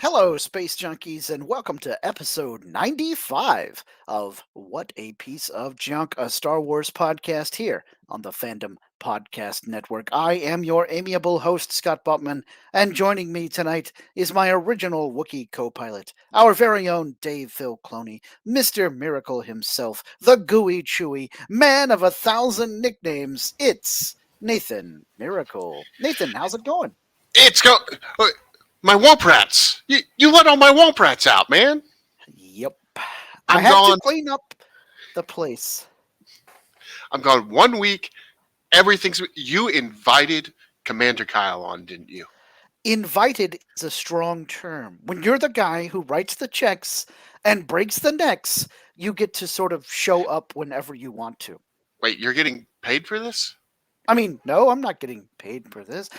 Hello, space junkies, and welcome to episode 95 of What a Piece of Junk, a Star Wars podcast here on the Fandom Podcast Network. I am your amiable host, Scott Butman, and joining me tonight is my original Wookiee co pilot, our very own Dave Phil Cloney, Mr. Miracle himself, the gooey chewy man of 1,000 nicknames. It's Nathan Miracle. Nathan, how's it going? It's go. My womp rats. You let all my womp rats out, man. Yep. I I'm had gone. to clean up the place. I'm gone 1 week. Everything's. You invited Commander Kyle on, didn't you? Invited is a strong term. When you're the guy who writes the checks and breaks the necks, you get to sort of show up whenever you want to. Wait, you're getting paid for this? I mean, no, I'm not getting paid for this.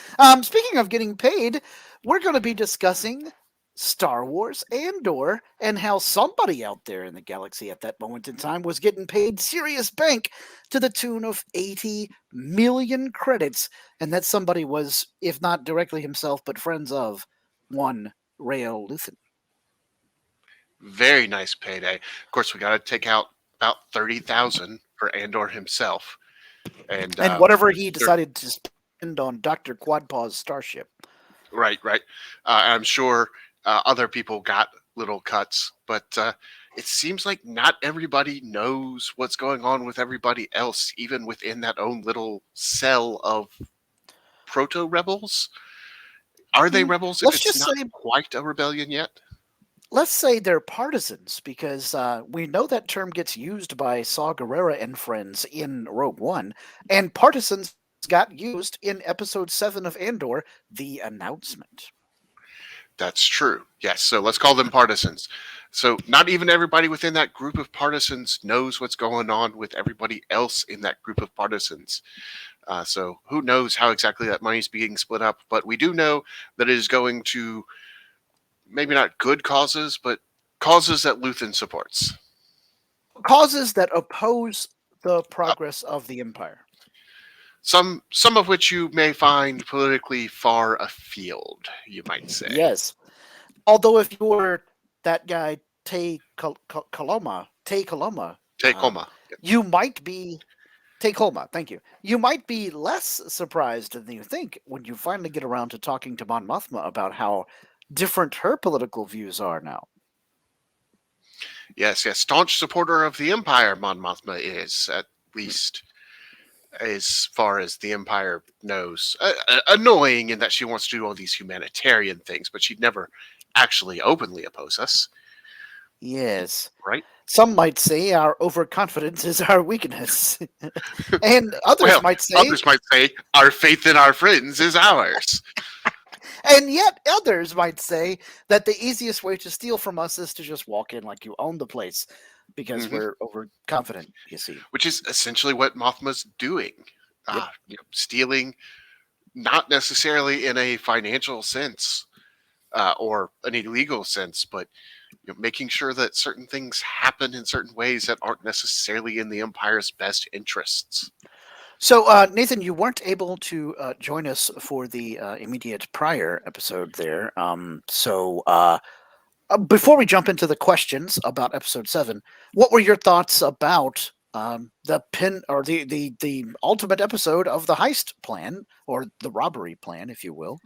Speaking of getting paid, we're going to be discussing Star Wars Andor and how somebody out there in the galaxy at that moment in time was getting paid serious bank to the tune of 80 million credits. And that somebody was, if not directly himself, but friends of one Rael Luthen. Very nice payday. Of course, we got to take out about 30,000 for Andor himself, and whatever he decided to spend on Dr. Quadpaw's starship. Right. I'm sure other people got little cuts, but it seems like not everybody knows what's going on with everybody else, even within that own little cell of proto-rebels. Are they rebels if Let's it's just not say, quite a rebellion yet? let's say they're partisans, because we know that term gets used by Saw Gerrera and friends in Rogue One, and partisans got used in Episode 7 of Andor, The Announcement. That's true. Yes, so let's call them partisans. So not even everybody within that group of partisans knows what's going on with everybody else in that group of partisans. So who knows how exactly that money's being split up, but we do know that it is going to maybe not good causes, but causes that Luthen supports. Causes that oppose the progress of the Empire. Some of which you may find politically far afield, you might say. Yes. Although if you were that guy, Coloma, Tacoma. you might be Colma, thank you. You might be less surprised than you think when you finally get around to talking to Mon Mothma about how different her political views are now. Yes. Staunch supporter of the Empire, Mon Mothma is, at least as far as the Empire knows. Annoying in that she wants to do all these humanitarian things, but she'd never actually openly oppose us. Yes. Right? Some might say our overconfidence is our weakness. And others might say our faith in our friends is ours. And yet others might say that the easiest way to steal from us is to just walk in like you own the place, because we're overconfident, you see. Which is essentially what Mothma's doing. Stealing, not necessarily in a financial sense or an illegal sense, but making sure that certain things happen in certain ways that aren't necessarily in the Empire's best interests. So, Nathan, you weren't able to join us for the immediate prior episode there. Before we jump into the questions about Episode 7, what were your thoughts about the ultimate episode of the heist plan, or the robbery plan, if you will,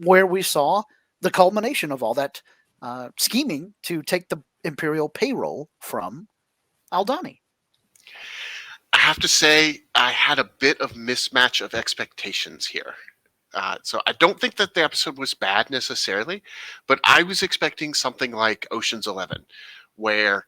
where we saw the culmination of all that scheming to take the Imperial payroll from Aldhani? I have to say, I had a bit of mismatch of expectations here. So I don't think that the episode was bad necessarily, but I was expecting something like Ocean's 11, where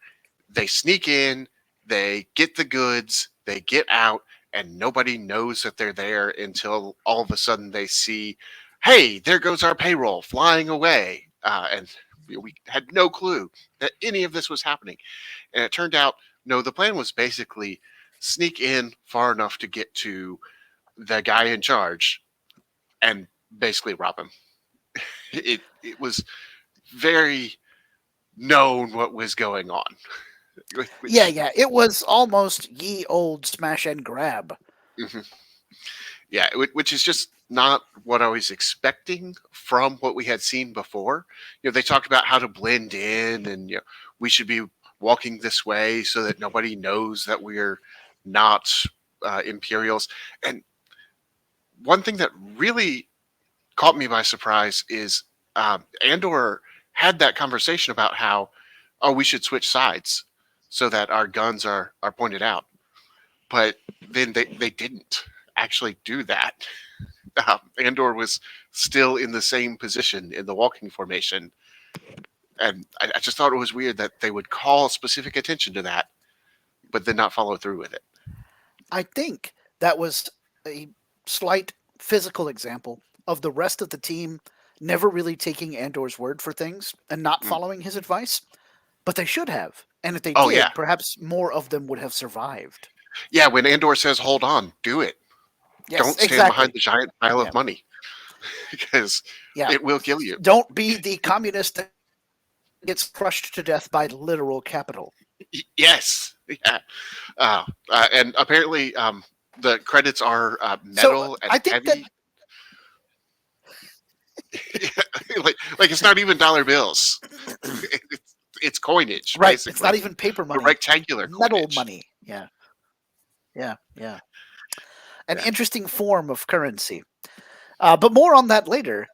they sneak in, they get the goods, they get out, and nobody knows that they're there until all of a sudden they see, hey, there goes our payroll flying away. And we had no clue that any of this was happening. And it turned out, no, the plan was basically sneak in far enough to get to the guy in charge and basically rob him. It was very known what was going on. Yeah. It was almost ye old smash and grab. Mm-hmm. Yeah, which is just not what I was expecting from what we had seen before. They talked about how to blend in, and we should be walking this way so that nobody knows that we're not Imperials. And one thing that really caught me by surprise is Andor had that conversation about how, oh, we should switch sides so that our guns are pointed out. But then they didn't actually do that. Andor was still in the same position in the walking formation. And I just thought it was weird that they would call specific attention to that, but then not follow through with it. I think that was a slight physical example of the rest of the team never really taking Andor's word for things and not Mm. following his advice, but they should have. And if they Oh, yeah. did, perhaps more of them would have survived. Yeah, when Andor says, hold on, do it. Yes, Don't stand exactly. behind the giant pile Yeah. of money because Yeah. it will kill you. Don't be the communist that gets crushed to death by literal capital. Yes. Yeah. And apparently the credits are metal and I think heavy. like it's not even dollar bills. It's coinage, right. basically. It's not even paper money. Rectangular metal coinage. money. Yeah. An Yeah. interesting form of currency. But more on that later.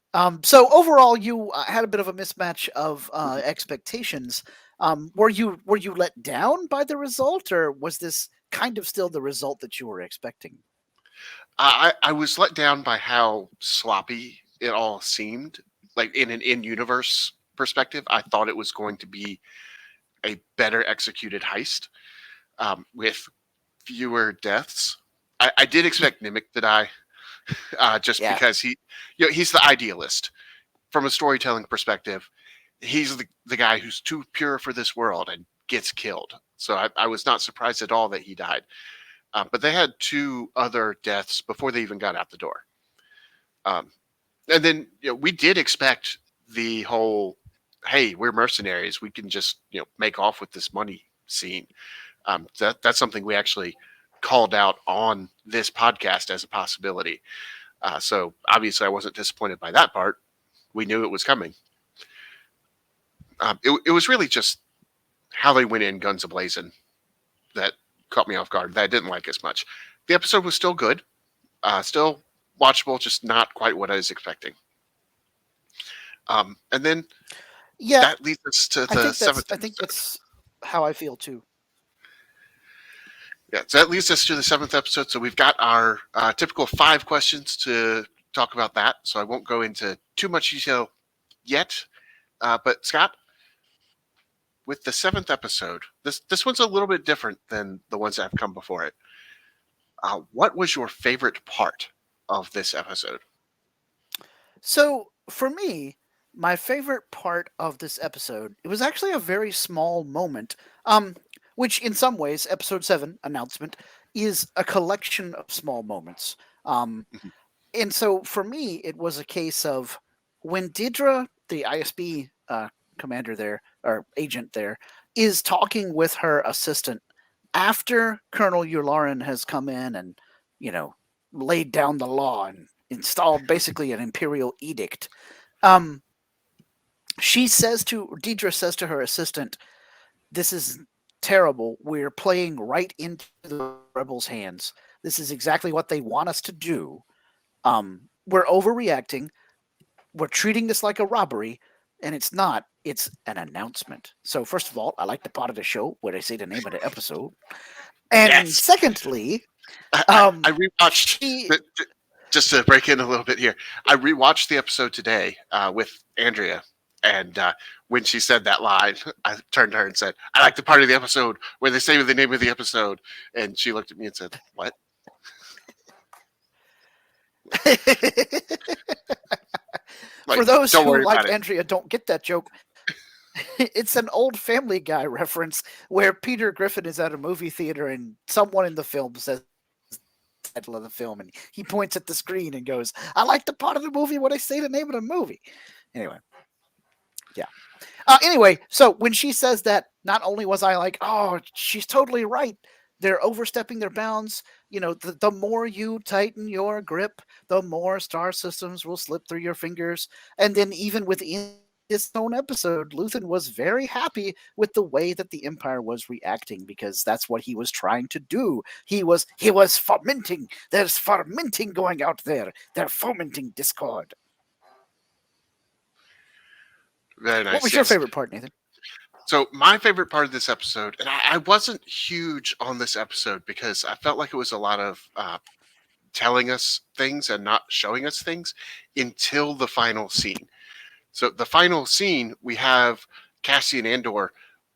So overall, you had a bit of a mismatch of expectations. Were you let down by the result, or was this kind of still the result that you were expecting? I was let down by how sloppy it all seemed. Like in an in-universe perspective, I thought it was going to be a better executed heist with fewer deaths. I did expect Nimic to die, just Yeah. because he's the idealist from a storytelling perspective. He's the guy who's too pure for this world and gets killed. So I was not surprised at all that he died. But they had two other deaths before they even got out the door. And then we did expect the whole, hey, we're mercenaries, we can just make off with this money scene. That's something we actually called out on this podcast as a possibility. So obviously I wasn't disappointed by that part. We knew it was coming. It was really just how they went in guns a-blazing that caught me off guard, that I didn't like as much. The episode was still good, still watchable, just not quite what I was expecting. And then that leads us to the seventh episode. I think that's how I feel too. Yeah, so that leads us to the seventh episode. So we've got our typical 5 questions to talk about that. So I won't go into too much detail yet. But Scott, with the 7th episode, this one's a little bit different than the ones that have come before it. What was your favorite part of this episode? So for me, my favorite part of this episode, it was actually a very small moment, which in some ways, episode 7, announcement, is a collection of small moments. And so for me, it was a case of when Dedra, the ISB commander there, or agent there, is talking with her assistant after Colonel Yularen has come in and, laid down the law and installed basically an imperial edict. Dedra says to her assistant, "This is terrible. We're playing right into the rebels' hands. This is exactly what they want us to do. We're overreacting. We're treating this like a robbery, and it's not. It's an announcement." So first of all, I like the part of the show where they say the name of the episode. And Yes. Secondly, I rewatched, just to break in a little bit here, I rewatched the episode today with Andrea. And when she said that line, I turned to her and said, "I like the part of the episode where they say the name of the episode." And she looked at me and said, "What?" For those don't who, worry like about it. Andrea, don't get that joke, it's an old Family Guy reference where Peter Griffin is at a movie theater and someone in the film says the title of the film, and he points at the screen and goes, "I like the part of the movie where they say the name of the movie." Anyway. Yeah. Anyway, so when she says that, not only was I like, "Oh, she's totally right. They're overstepping their bounds. the more you tighten your grip, the more star systems will slip through your fingers. And then even within this own episode, Luthen was very happy with the way that the Empire was reacting, because that's what he was trying to do. He was fomenting. There's fermenting going out there. They're fomenting discord. Very What nice. was your Yes. favorite part, Nathan? So my favorite part of this episode, and I wasn't huge on this episode because I felt like it was a lot of telling us things and not showing us things until the final scene. So the final scene, we have Cassian Andor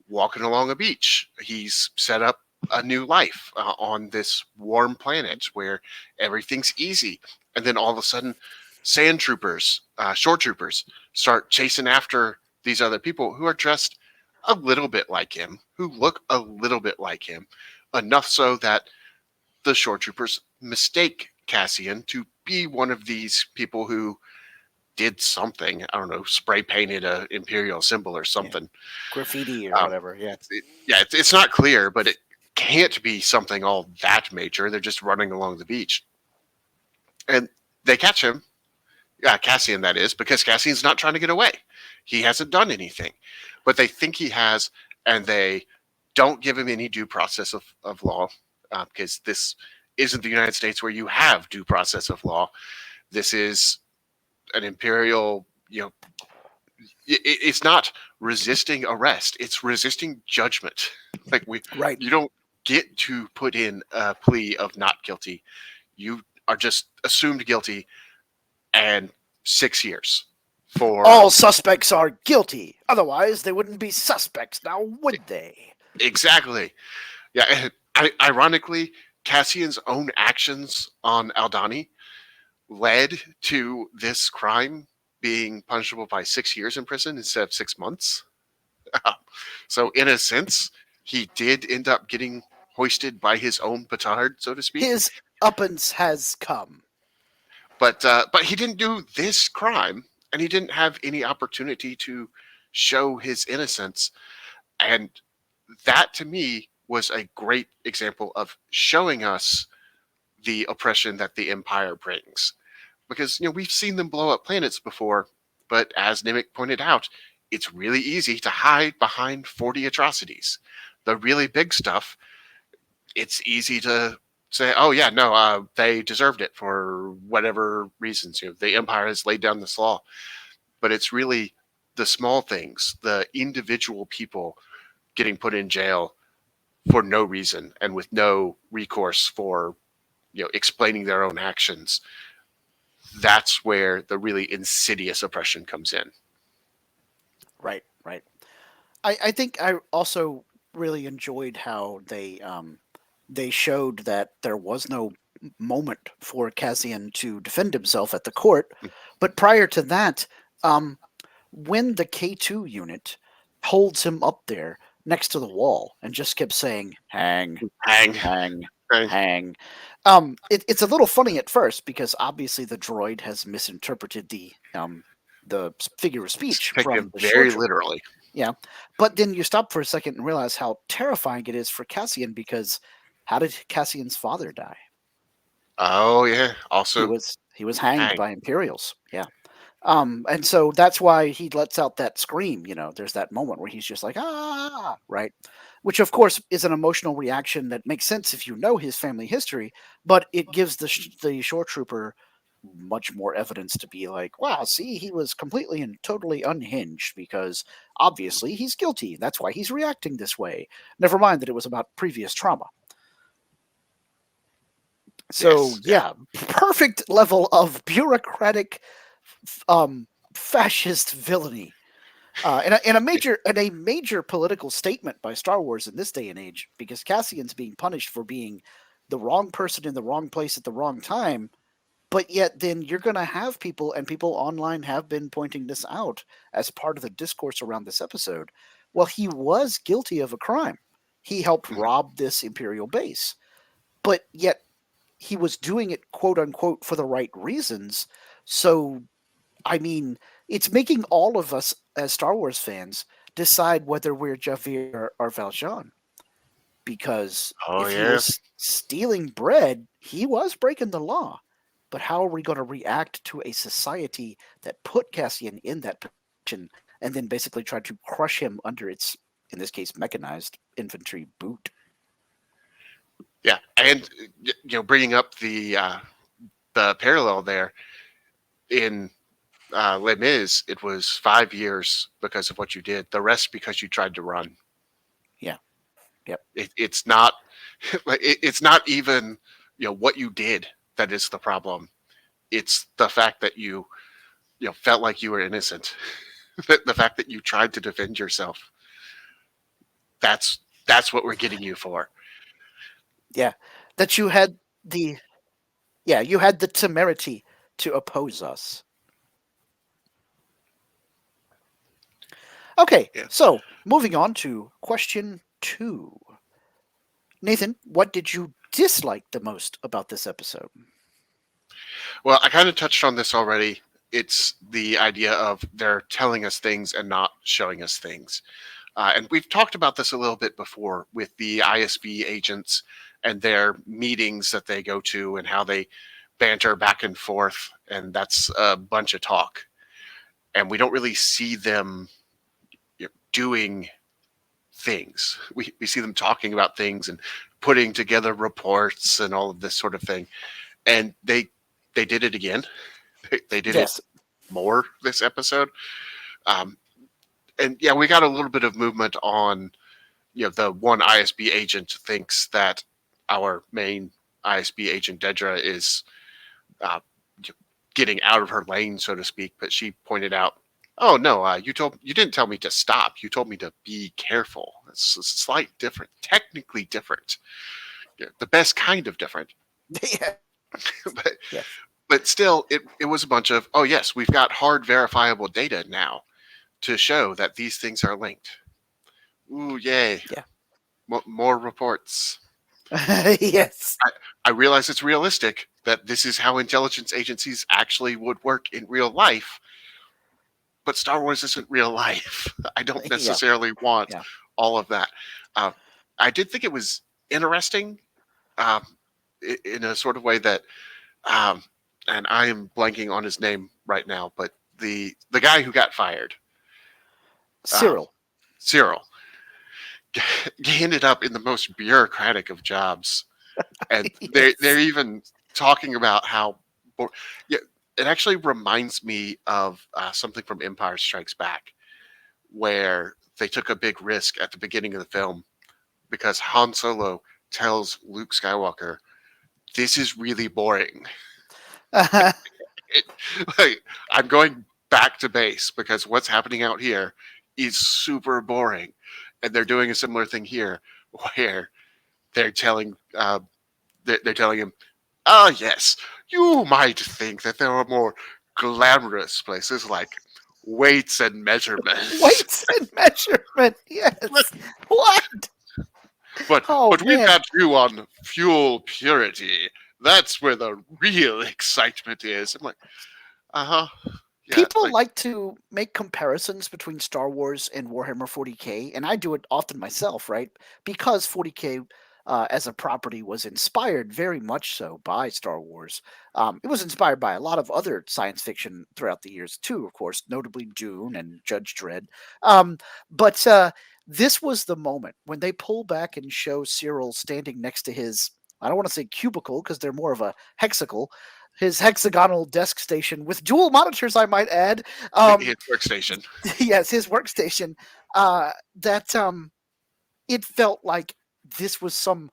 walking along a beach. He's set up a new life on this warm planet where everything's easy. And then all of a sudden, sand troopers, shore troopers, start chasing after these other people who are dressed a little bit like him, who look a little bit like him, enough so that the shore troopers mistake Cassian to be one of these people who did something. I don't know, spray painted a imperial symbol or Yeah. something. Graffiti or whatever. Yeah. It's not clear, but it can't be something all that major. They're just running along the beach, and they catch him. Cassian, that is, because Cassian's not trying to get away. He hasn't done anything, but they think he has, and they don't give him any due process of law, because this isn't the United States where you have due process of law. This is an imperial, it's not resisting arrest, it's resisting judgment. Like Right. you don't get to put in a plea of not guilty. You are just assumed guilty, and 6 years for All suspects are guilty. Otherwise, they wouldn't be suspects now, would they? exactly. Yeah. And ironically, Cassian's own actions on Aldani led to this crime being punishable by 6 years in prison instead of 6 months. So in a sense, he did end up getting hoisted by his own petard, so to speak. His uppance has come. But he didn't do this crime, and he didn't have any opportunity to show his innocence. And that, to me, was a great example of showing us the oppression that the Empire brings. Because we've seen them blow up planets before, but as Nimic pointed out, it's really easy to hide behind 40 atrocities. The really big stuff, it's easy to say, oh yeah, no, they deserved it for whatever reasons. The Empire has laid down this law, but it's really the small things, the individual people getting put in jail for no reason and with no recourse for explaining their own actions. That's where the really insidious oppression comes in. Right, right. I think I also really enjoyed how they showed that there was no moment for Cassian to defend himself at the court, but prior to that, um, when the K2 unit holds him up there next to the wall and just kept saying "hang, Hang. hang, Hang. hang," it's a little funny at first because obviously the droid has misinterpreted the figure of speech Take from it the very short. literally. Yeah. But then you stop for a second and realize how terrifying it is for Cassian, because how did Cassian's father die? Oh yeah. He Also, was hanged hang. by Imperials. Yeah. And so that's why he lets out that scream. There's that moment where he's just like, ah, right? Which, of course, is an emotional reaction that makes sense if you know his family history, but it gives the shore trooper much more evidence to be like, wow, see, he was completely and totally unhinged because obviously he's guilty. That's why he's reacting this way. Never mind that it was about previous trauma. So, Yes. Yeah. yeah, perfect level of bureaucratic fascist villainy. In a major political statement by Star Wars in this day and age, because Cassian's being punished for being the wrong person in the wrong place at the wrong time, but yet then you're going to have people, and people online have been pointing this out as part of the discourse around this episode. Well, he was guilty of a crime. He helped Mhm. rob this Imperial base, but yet he was doing it, quote unquote, for the right reasons. So I mean, it's making all of us as Star Wars fans decide whether we're Javier or Valjean. because Oh if he yeah. was stealing bread, he was breaking the law. But how are we going to react to a society that put Cassian in that position and then basically tried to crush him under its, in this case, mechanized infantry boot? Yeah, and bringing up the parallel there in Les Mis, it was 5 years because of what you did. The rest because you tried to run. Yeah. Yep. It's not. It's not even what you did that is the problem. It's the fact that you felt like you were innocent. The fact that you tried to defend yourself. That's that's what we're getting you for. Yeah. That you had the you had the temerity to oppose us. Okay, Yeah. so moving on to question 2. Nathan, what did you dislike the most about this episode? Well, I kind of touched on this already. It's the idea of they're telling us things and not showing us things. And we've talked about this a little bit before with the ISB agents and their meetings that they go to and how they banter back and forth. And that's a bunch of talk. And we don't really see them doing things. We see them talking about things and putting together reports and all of this sort of thing. And they did it again. They did it Yes. more this episode. Um, and yeah, we got a little bit of movement on, the one ISB agent thinks that our main ISB agent Dedra is uh, getting out of her lane, so to speak. But she pointed out, "Oh no, you didn't tell me to stop. You told me to be careful. It's a slight different, technically different, the best kind of different." Yeah. but Yes. but still, it was a bunch of, oh yes, we've got hard verifiable data now to show that these things are linked. Ooh, yay. Yeah. More reports. Yes. I realize it's realistic that this is how intelligence agencies actually would work in real life, but Star Wars isn't real life. I don't Yeah. necessarily want Yeah. all of that. Uh, I did think it was interesting um, in a sort of way that, um, and I am blanking on his name right now, but the guy who got fired, um, Syril. Syril, he ended up in the most bureaucratic of jobs, and they're Yes. even talking about how, yeah, it actually reminds me of something from Empire Strikes Back, where they took a big risk at the beginning of the film because Han Solo tells Luke Skywalker, "This is really boring. It, like, I'm going back to base because what's happening out here is super boring." And they're doing a similar thing here, where they're telling they're telling him, "Ah, yes, you might think that there are more glamorous places like weights and measurements, Weights and measurement. Yes. What? but Oh we've man. got you on fuel purity. That's where the real excitement is." I'm like, uh huh, yeah, People like like to make comparisons between Star Wars and Warhammer 40K, and I do it often myself, right? Because 40K as a property was inspired very much so by Star Wars. It was inspired by a lot of other science fiction throughout the years, too, of course, notably Dune and Judge Dredd. But this was the moment when they pull back and show Cyril standing next to his, I don't want to say cubicle because they're more of a hexical, his hexagonal desk station with dual monitors, I might add. his workstation. Yes, his workstation. That it felt like this was some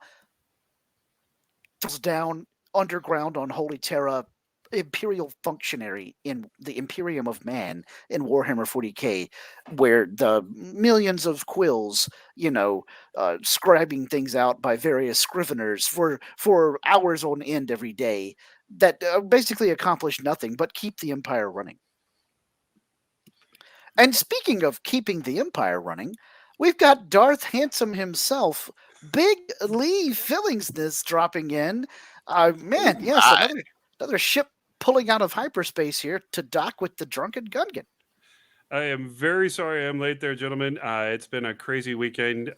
down underground on Holy Terra imperial functionary in the Imperium of Man in Warhammer 40K, where the millions of quills, scribing things out by various scriveners for hours on end every day that basically accomplish nothing but keep the Empire running. And speaking of keeping the Empire running, we've got Darth Handsome himself, Big Lee Fillingsness dropping in. Man, Oh yes, my! another ship pulling out of hyperspace here to dock with the drunken Gungan. I am very sorry I'm late there, gentlemen. It's been a crazy weekend.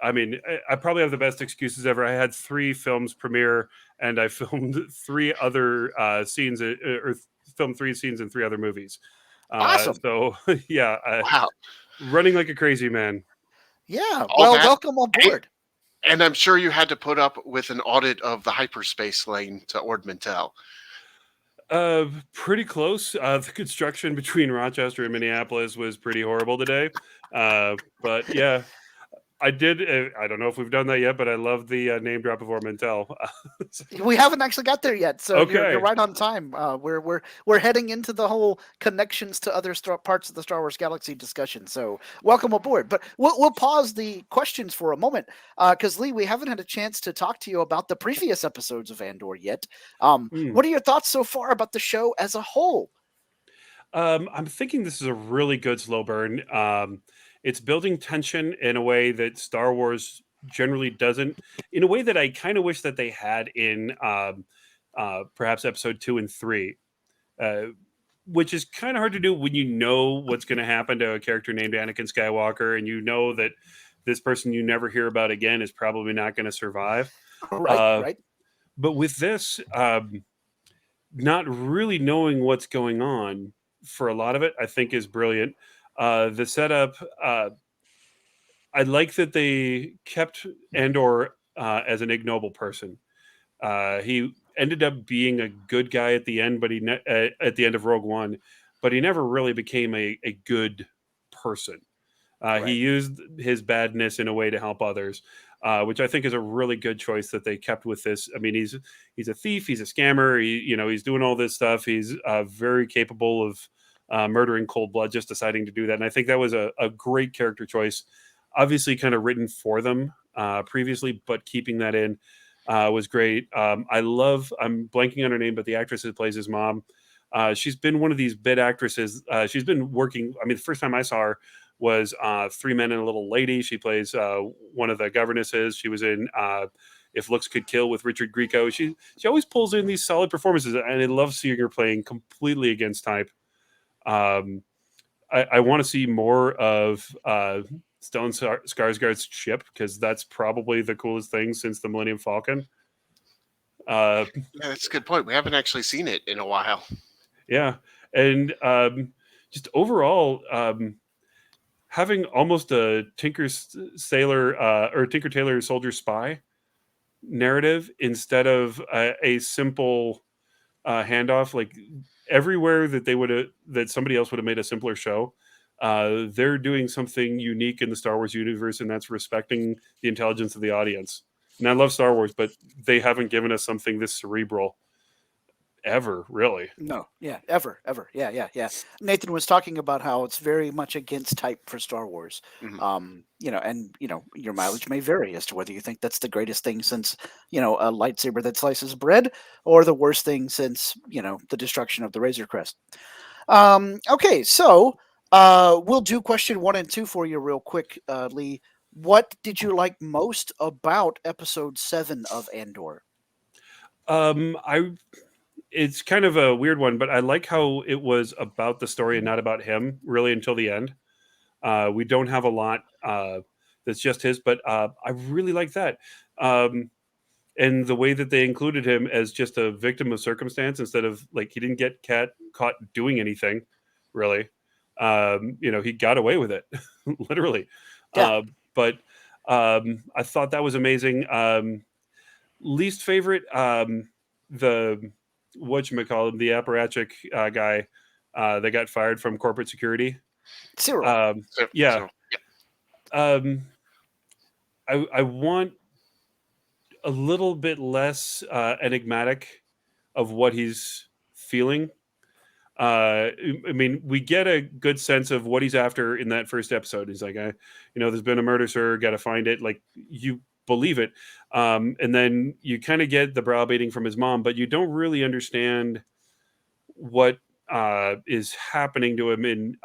I mean, I probably have the best excuses ever. I had 3 films premiere, and I filmed 3 other scenes, or filmed 3 scenes in 3 other movies. Awesome. So yeah, Wow. running like a crazy man. Yeah. All Well, that. welcome aboard. And I'm sure you had to put up with an audit of the hyperspace lane to Ord Mantell. Pretty close. The construction between Rochester and Minneapolis was pretty horrible today. But yeah, I did. I don't know if we've done that yet, but I love the name drop of Ormentel. We haven't actually got there yet, so you're Okay. right on time. We're heading into the whole connections to other parts of the Star Wars galaxy discussion. So welcome aboard. But we'll pause the questions for a moment because Lee, we haven't had a chance to talk to you about the previous episodes of Andor yet. What are your thoughts so far about the show as a whole? I'm thinking this is a really good slow burn. It's building tension in a way that Star Wars generally doesn't, in a way that I kind of wish that they had in perhaps episode 2 and 3, which is kind of hard to do when you know what's going to happen to a character named Anakin Skywalker, and you know that this person you never hear about again is probably not going to survive. Right. But with this, not really knowing what's going on for a lot of it, I think is brilliant. The setup, I like that they kept Andor as an ignoble person. He ended up being a good guy at the end, but at the end of Rogue One, but he never really became a good person. He used his badness in a way to help others, which I think is a really good choice that they kept with this. I mean, he's a thief, he's a scammer, he's doing all this stuff. He's very capable of murdering cold blood, just deciding to do that. And I think that was a great character choice. Obviously, kind of written for them previously, but keeping that in was great. I'm blanking on her name, but the actress that plays his mom, she's been one of these bit actresses. She's been working. I mean, the first time I saw her was 3 Men and a Little Lady. She plays one of the governesses. She was in If Looks Could Kill with Richard Grieco. She always pulls in these solid performances, and I love seeing her playing completely against type. I want to see more of Stellan Skarsgård's ship, because that's probably the coolest thing since the Millennium Falcon. Yeah, that's a good point. We haven't actually seen it in a while. Yeah, and just overall, having almost a Tinker Tailor Soldier Spy narrative instead of a simple handoff, like everywhere that somebody else would have made a simpler show, they're doing something unique in the Star Wars universe, and that's respecting the intelligence of the audience. And I love Star Wars, but they haven't given us something this cerebral ever, really. No, yeah, ever. Yeah. Nathan was talking about how it's very much against type for Star Wars. Mm-hmm. Your mileage may vary as to whether you think that's the greatest thing since, a lightsaber that slices bread, or the worst thing since, the destruction of the Razor Crest. Okay, so we'll do question 1 and 2 for you real quick, Lee. What did you like most about episode 7 of Andor? It's kind of a weird one, but I like how it was about the story and not about him really until the end. We don't have a lot that's just his, but I really like that. And the way that they included him as just a victim of circumstance, instead of like, he didn't get caught doing anything really. He got away with it literally. Yeah. But I thought that was amazing. Least favorite, the whatchamacallit, the apparatchik guy that got fired from corporate security. Syril. Yeah. So, I want a little bit less enigmatic of what he's feeling. I mean, we get a good sense of what he's after in that first episode. He's like, there's been a murder, sir. Got to find it. Like, you believe it. And then you kind of get the browbeating from his mom, but you don't really understand what is happening to him in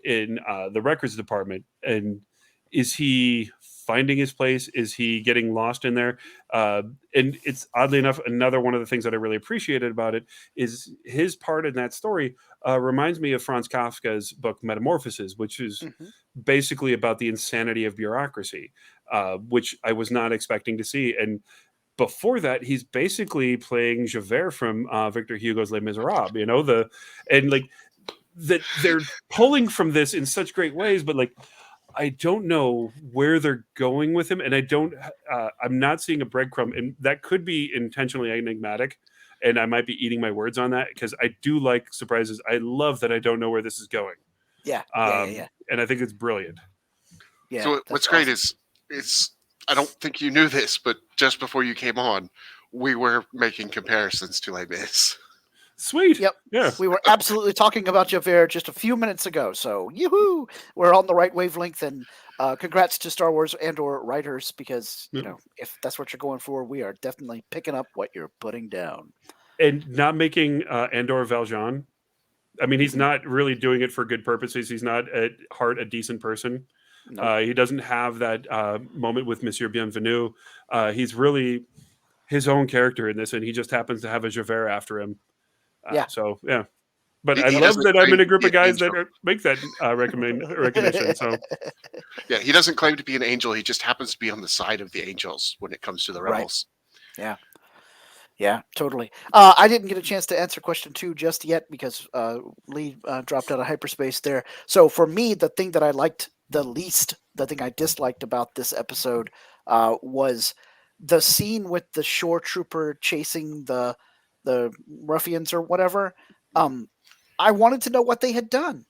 the records department. And is he finding his place? Is he getting lost in there? And it's, oddly enough, another one of the things that I really appreciated about it is his part in that story reminds me of Franz Kafka's book Metamorphoses, which is basically about the insanity of bureaucracy, which I was not expecting to see. And before that, he's basically playing Javert from Victor Hugo's Les Miserables. And like that they're pulling from this in such great ways, but like I don't know where they're going with him, and I'm not seeing a breadcrumb, and that could be intentionally enigmatic, and I might be eating my words on that because I do like surprises. I love that I don't know where this is going. Yeah. And I think it's brilliant. Yeah. So what's great is I don't think you knew this, but just before you came on, we were making comparisons to Les Mis. Sweet. Yep. Yeah. We were absolutely talking about Javert just a few minutes ago. So, yoo-hoo! We're on the right wavelength, and congrats to Star Wars Andor writers, because, if that's what you're going for, we are definitely picking up what you're putting down. And not making Andor Valjean. I mean, he's not really doing it for good purposes. He's not at heart a decent person. Nope. He doesn't have that moment with Monsieur Bienvenu. He's really his own character in this, and he just happens to have a Javert after him. So, yeah. But I love that I'm in a group of guys that make that recognition. So, yeah, he doesn't claim to be an angel. He just happens to be on the side of the angels when it comes to the rebels. Right. Yeah, totally. I didn't get a chance to answer question 2 just yet because Lee dropped out of hyperspace there. So for me, the thing that I liked the least, the thing I disliked about this episode was the scene with the shore trooper chasing the ruffians or whatever. I wanted to know what they had done,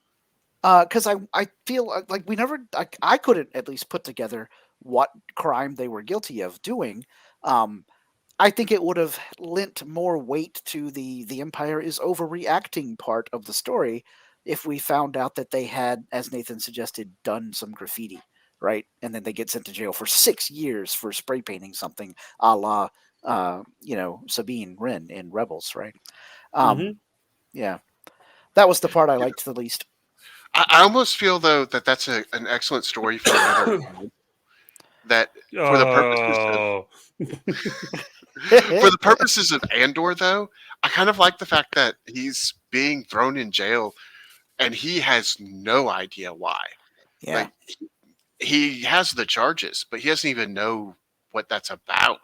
because I feel like we never, I couldn't at least put together what crime they were guilty of doing. I think it would have lent more weight to the Empire is overreacting part of the story if we found out that they had, as Nathan suggested, done some graffiti, right? And then they get sent to jail for 6 years for spray painting something, a la Sabine Wren in Rebels, right? Yeah, that was the part I liked the least. I almost feel though that that's an excellent story for another one. That for the purposes of Andor, though, I kind of like the fact that he's being thrown in jail and he has no idea why. Yeah, like, he has the charges, but he doesn't even know what that's about.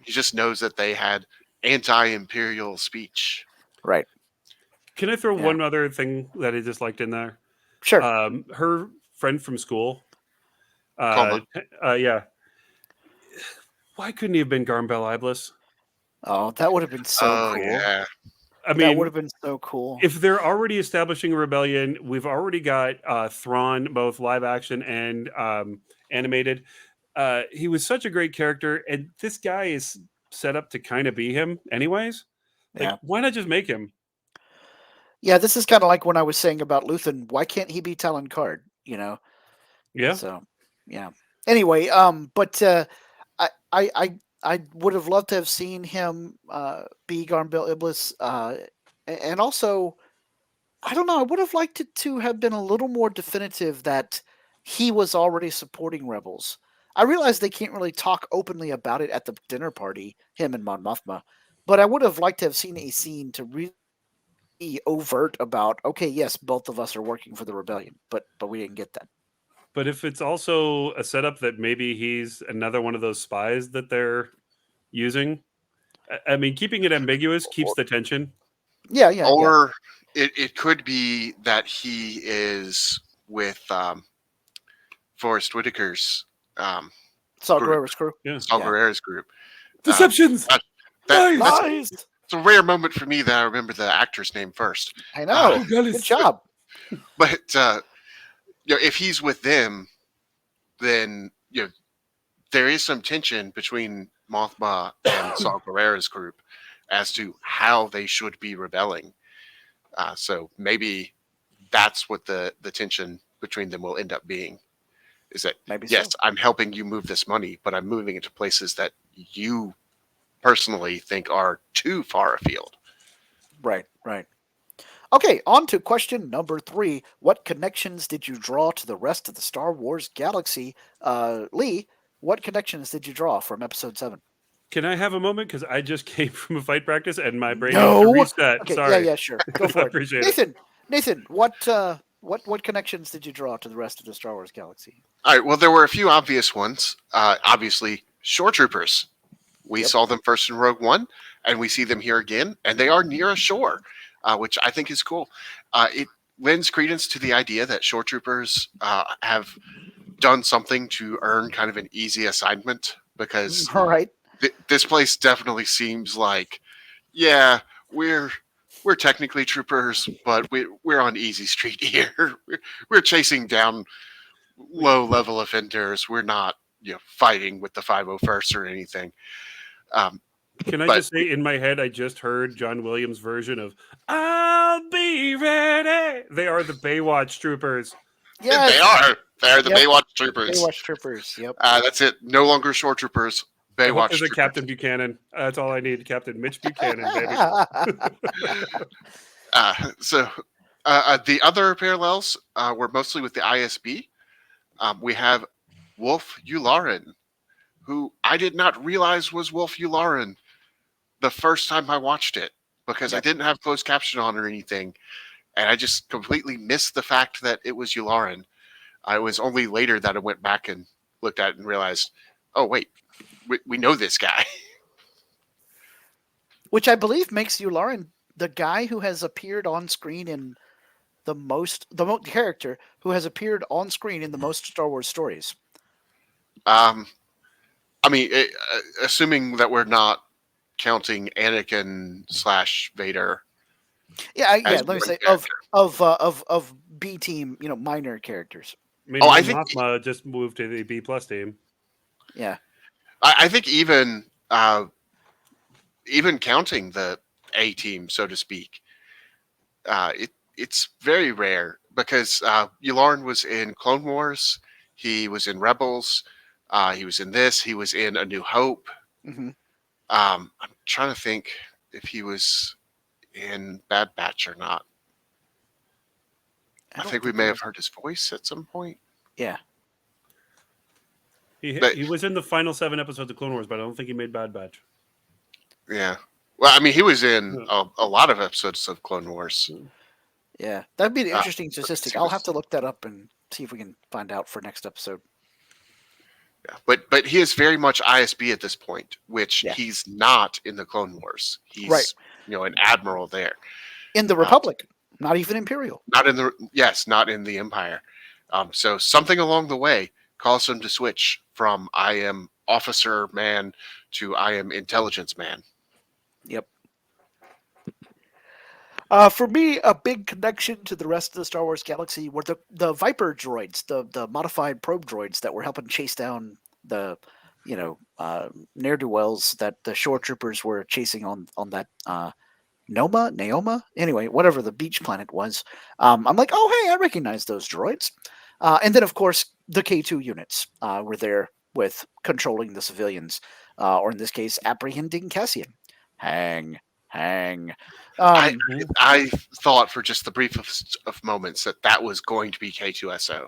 He just knows that they had anti-imperial speech. Right. Can I throw one other thing that I just liked in there? Sure. Her friend from school. Yeah. Why couldn't he have been Garm Bel Iblis? Oh, that would have been so cool. Yeah. I mean, that would have been so cool. If they're already establishing a rebellion, we've already got Thrawn, both live action and animated. He was such a great character, and this guy is set up to kind of be him anyways. Like, why not just make him? Yeah, this is kind of like when I was saying about Luthen. Why can't he be Talon Card? Yeah. So, yeah. Anyway, but I would have loved to have seen him be Garm Bel Iblis, and also, I don't know. I would have liked it to have been a little more definitive that he was already supporting rebels. I realize they can't really talk openly about it at the dinner party, him and Mon Mothma, but I would have liked to have seen a scene to really be overt about, okay, yes, both of us are working for the rebellion, but we didn't get that. But if it's also a setup that maybe he's another one of those spies that they're using, I mean, keeping it ambiguous keeps the tension. Yeah. Or it could be that he is with Forrest Whitaker's Saul Guerrera's crew. Yeah. Saul Guerrera's group. Deceptions. Lies. It's a rare moment for me that I remember the actor's name first. I know. Good job. But if he's with them, then there is some tension between Mothma and Saul Guerrera's group as to how they should be rebelling. So maybe that's what the tension between them will end up being. Is that, yes, I'm helping you move this money, but I'm moving it to places that you personally think are too far afield. Right. Okay, on to question number 3. What connections did you draw to the rest of the Star Wars galaxy? Lee, what connections did you draw from episode 7? Can I have a moment? Because I just came from a fight practice and my brain needs to reset. Okay, Sorry. Yeah, sure. Go for it. Appreciate it. Nathan, what What connections did you draw to the rest of the Star Wars galaxy? All right. Well, there were a few obvious ones. Obviously, shore troopers. We Yep. saw them first in Rogue One, and we see them here again, and they are near a shore, which I think is cool. It lends credence to the idea that shore troopers have done something to earn kind of an easy assignment, because All right. this place definitely seems like, yeah, we're technically troopers, but we're on easy street here. We're chasing down low level offenders. We're not fighting with the 501st or anything. Can I But just say, in my head, I just heard John Williams' version of "I'll be ready." They are the Baywatch troopers. Yes. They're the Yep. Baywatch troopers. Baywatch troopers. Yep. That's it. No longer shore troopers. I hope Baywatch there's a troopers. Captain Buchanan. That's all I need. Captain Mitch Buchanan, baby. So the other parallels were mostly with the ISB. We have Wolf Yularen, who I did not realize was Wolf Yularen the first time I watched it, because I didn't have closed caption on or anything, and I just completely missed the fact that it was Yularen. It was only later that I went back and looked at it and realized, oh wait, we know this guy. Which I believe makes Yularen the guy who has appeared on screen in the most character who has appeared on screen in the most Star Wars stories. I mean, assuming that we're not counting Anakin / Vader. Yeah. Let me one say character. of B team, minor characters. I mean, I Mon think- Mothma just moved to the B+ team. Yeah. I think even counting the A team, so to speak, it's very rare, because Yularen was in Clone Wars, he was in Rebels, he was in this, he was in A New Hope. Mm-hmm. I'm trying to think if he was in Bad Batch or not. I think we may have heard his voice at some point. Yeah. He was in the final 7 episodes of Clone Wars, but I don't think he made Bad Batch. Yeah. Well, I mean, he was in a lot of episodes of Clone Wars. Yeah. That'd be an interesting statistic. he I'll was- have to look that up and see if we can find out for next episode. Yeah. But he is very much ISB at this point, which Yeah. he's not in the Clone Wars. He's Right. An admiral there. In the Republic, not even Imperial. Not in the Empire. So something along the way caused him to switch from I am officer man to I am intelligence man. Yep. For me, a big connection to the rest of the Star Wars galaxy were the Viper droids, the modified probe droids that were helping chase down the, ne'er-do-wells that the shore troopers were chasing on that Naoma? Anyway, whatever the beach planet was. I'm like, oh, hey, I recognize those droids. And then, of course, the K2 units were there with controlling the civilians, or in this case, apprehending Casian. Hang. I thought for just the briefest of moments that was going to be K2SO.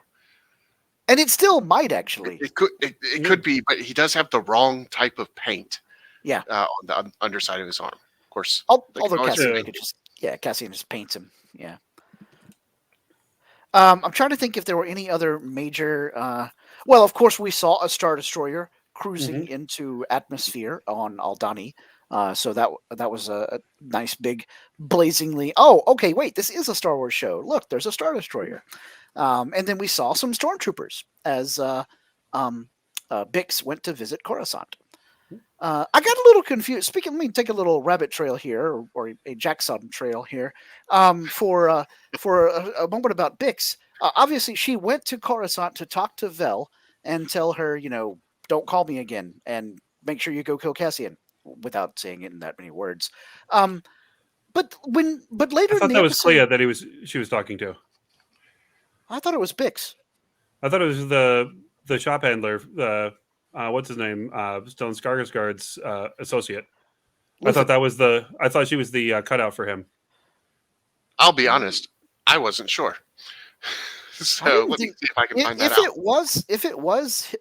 And it still might, actually. It could be, but he does have the wrong type of paint. Yeah. On the underside of his arm. Of course. Although Cassian Cassian just paints him. Yeah. I'm trying to think if there were any other major. Well, of course, we saw a Star Destroyer cruising into atmosphere on Aldhani. So that was a nice bix blazingly. Oh, okay, wait, this is a Star Wars show. Look, there's a Star Destroyer. And then we saw some stormtroopers as Bix went to visit Coruscant. I got a little confused. Let me take a little rabbit trail here, or a Jackson trail here, for a moment about Bix. Obviously, she went to Coruscant to talk to Vel and tell her, don't call me again, and make sure you go kill Cassian, without saying it in that many words. But later, I thought that was Clea that she was talking to. I thought it was Bix. I thought it was the shop handler. What's his name? Stellan Skarsgård's associate. I thought she was the cutout for him. I'll be honest, I wasn't sure. So let me see if I can find that out. If it was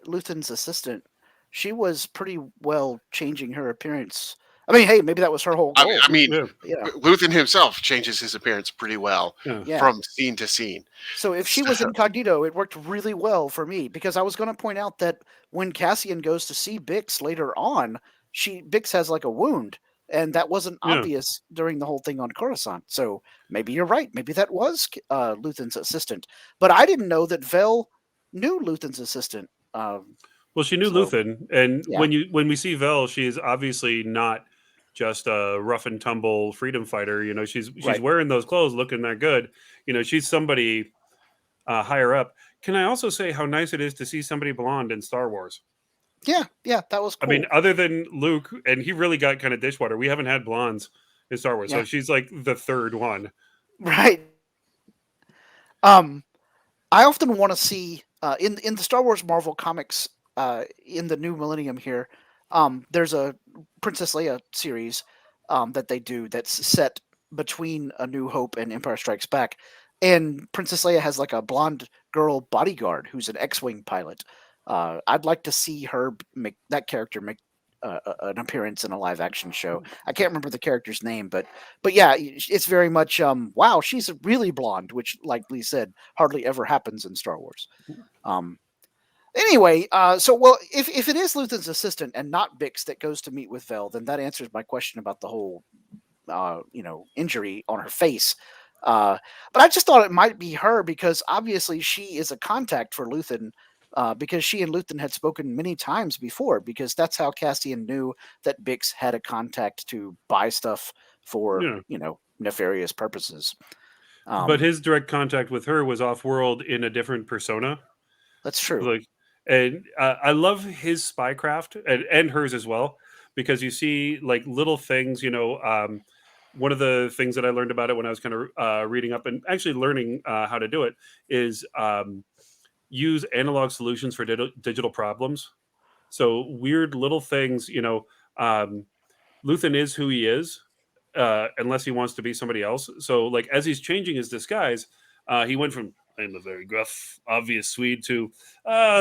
Luthen's assistant, she was pretty well changing her appearance I mean, hey, maybe that was her whole goal. I mean, Yeah, Yeah, Luthen himself changes his appearance pretty well yeah, yeah. from scene to scene. So if she was incognito, it worked really well for me because I was going to point out that when Cassian goes to see Bix later on, Bix has like a wound, and that wasn't yeah. obvious during the whole thing on Coruscant. So maybe you're right. Maybe that was Luthen's assistant, but I didn't know that Vel knew Luthen's assistant. Well, she knew So Luthen, and yeah, when we see Vel, she is obviously not just a rough and tumble freedom fighter. You know, she's right. wearing those clothes, looking that good. You know, she's somebody higher up. Can I also say how nice it is to see somebody blonde in Star Wars? Yeah, yeah, that was I mean, cool. other than Luke, and he really got kind of dishwater. We haven't had blondes in Star Wars, so Yeah, she's like the third one. right. Um, I often want to see in the Star Wars Marvel comics in the new millennium here. There's a Princess Leia series that they do that's set between A New Hope and Empire Strikes Back, and Princess Leia has like a blonde girl bodyguard who's an X-wing pilot. I'd like to see her make that character make an appearance in a live action show. I can't remember the character's name, but yeah, it's very much wow, she's really blonde, which, like Lee said, hardly ever happens in Star Wars. Um, anyway, so well, if it is Luthen's assistant and not Bix that goes to meet with Vel, then that answers my question about the whole injury on her face. But I just thought it might be her because obviously she is a contact for Luthen. Because she and Luthen had spoken many times before, because that's how Cassian knew that Bix had a contact to buy stuff for, Yeah, nefarious purposes. but Um, his direct contact with her was off world in a different persona. that's true. Like, and I love his spycraft and hers as well, because you see like little things. One of the things that I learned about it when I was kind of reading up and actually learning how to do it is use analog solutions for digital problems. So weird little things. Luthen is who he is, unless he wants to be somebody else. So, like, as he's changing his disguise, he went from "I'm a very gruff, obvious Swede" to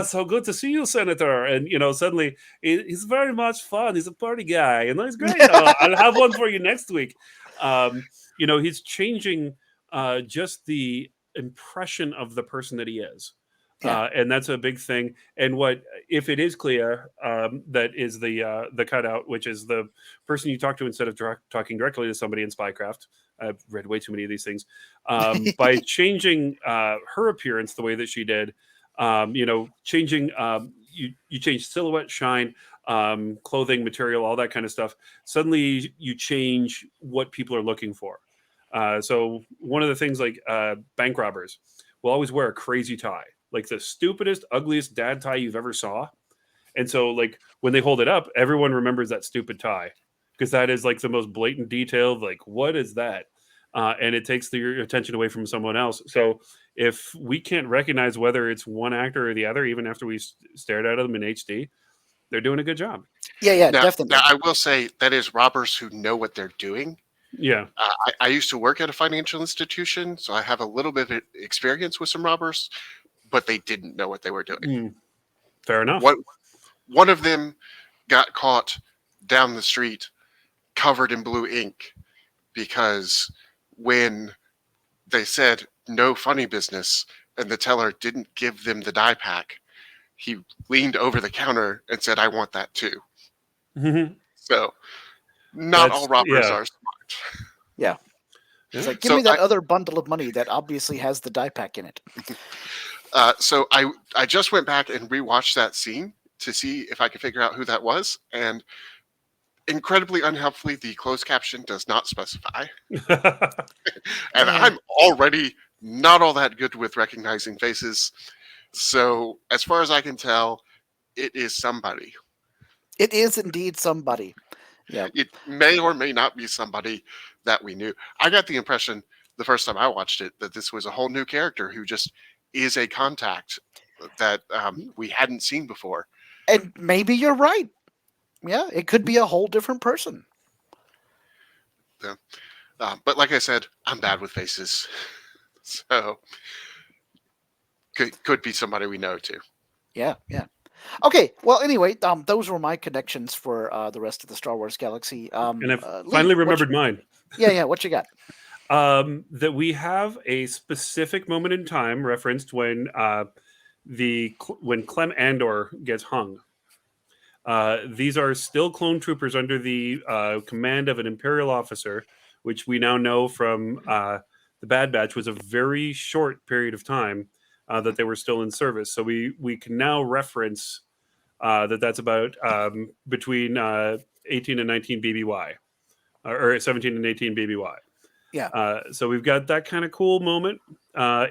"so good to see you, Senator." And suddenly he's very much fun. He's a party guy, and he's great. I'll have one for you next week. He's changing just the impression of the person that he is. Yeah, And that's a big thing. And what if it is Clea that is the cutout, which is the person you talk to instead of talking directly to somebody in Spycraft? I've read way too many of these things. By changing her appearance the way that she did, changing you change silhouette, shine, clothing, material, all that kind of stuff. Suddenly, you change what people are looking for. So one of the things like bank robbers will always wear a crazy tie, like the stupidest, ugliest dad tie you've ever saw. And so, like, when they hold it up, everyone remembers that stupid tie because that is like the most blatant detail. Like, what is that? And it takes your attention away from someone else. So, if we can't recognize whether it's one actor or the other, even after we stared at them in HD, they're doing a good job. yeah, Now, definitely. I will say that is robbers who know what they're doing. Yeah. I used to work at a financial institution, so I have a little bit of experience with some robbers, but they didn't know what they were doing. Fair enough. One of them got caught down the street covered in blue ink because when they said no funny business and the teller didn't give them the die pack, he leaned over the counter and said, "I want that too." So not all robbers Yeah. are smart. Yeah. Yeah. It's like, give So me that other bundle of money that obviously has the die pack in it. so I just went back and rewatched that scene to see if I could figure out who that was, and incredibly unhelpfully, the closed caption does not specify. And I'm already not all that good with recognizing faces. So as far as I can tell, it is somebody. It is indeed somebody. Yeah. It may or may not be somebody that we knew. I got the impression the first time I watched it that this was a whole new character who just is a contact that we hadn't seen before. And maybe you're right. Yeah, it could be a whole different person. So, but like I said, I'm bad with faces. So could be somebody we know too. Yeah, yeah. Okay, well, anyway, those were my connections for the rest of the Star Wars galaxy. And I've Lee, finally remembered mine. yeah, what you got? That we have a specific moment in time referenced when when Clem Andor gets hung. These are still clone troopers under the command of an Imperial officer, which we now know from the Bad Batch was a very short period of time that they were still in service. So we can now reference that's about between 18 and 19 BBY, or 17 and 18 BBY. Yeah. So we've got that kind of cool moment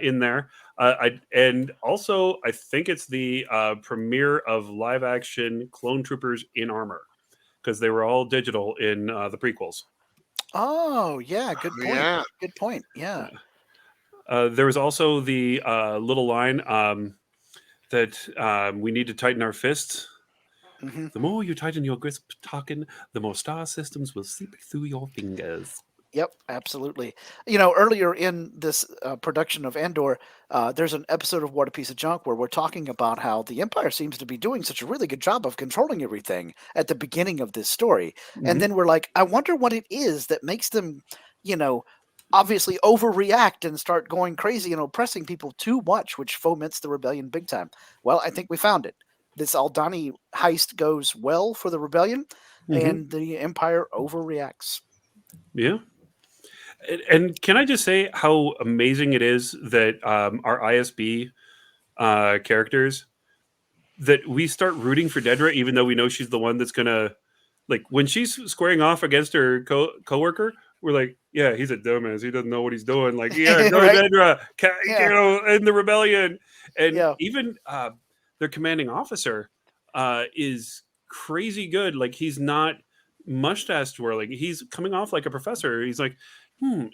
in there. And also, I think it's the premiere of live action Clone Troopers in armor because they were all digital in the prequels. Oh, yeah, good Oh, point. yeah. Good point. Yeah. There was also the little line that we need to tighten our fists. Hmm. The more you tighten your grasp, talking, the more star systems will slip through your fingers. Yep, absolutely. You know, earlier in this production of Andor, there's an episode of What a Piece of Junk where we're talking about how the Empire seems to be doing such a really good job of controlling everything at the beginning of this story. And Mhm. then we're like, I wonder what it is that makes them, you know, obviously overreact and start going crazy and oppressing people too much, which foments the rebellion big time. Well, I think we found it. This Aldani heist goes well for the rebellion, Mhm. and the Empire overreacts. Yeah. And can I just say how amazing it is that our ISB characters that we start rooting for Dedra, even though we know she's the one that's gonna like when she's squaring off against her coworker. We're like, yeah, he's a dumbass. He doesn't know what he's doing. Like, yeah, go to Right? Dedra, Yeah. in the rebellion, and Yeah. even their commanding officer is crazy good. Like, he's not mustache twirling. He's coming off like a professor. He's like,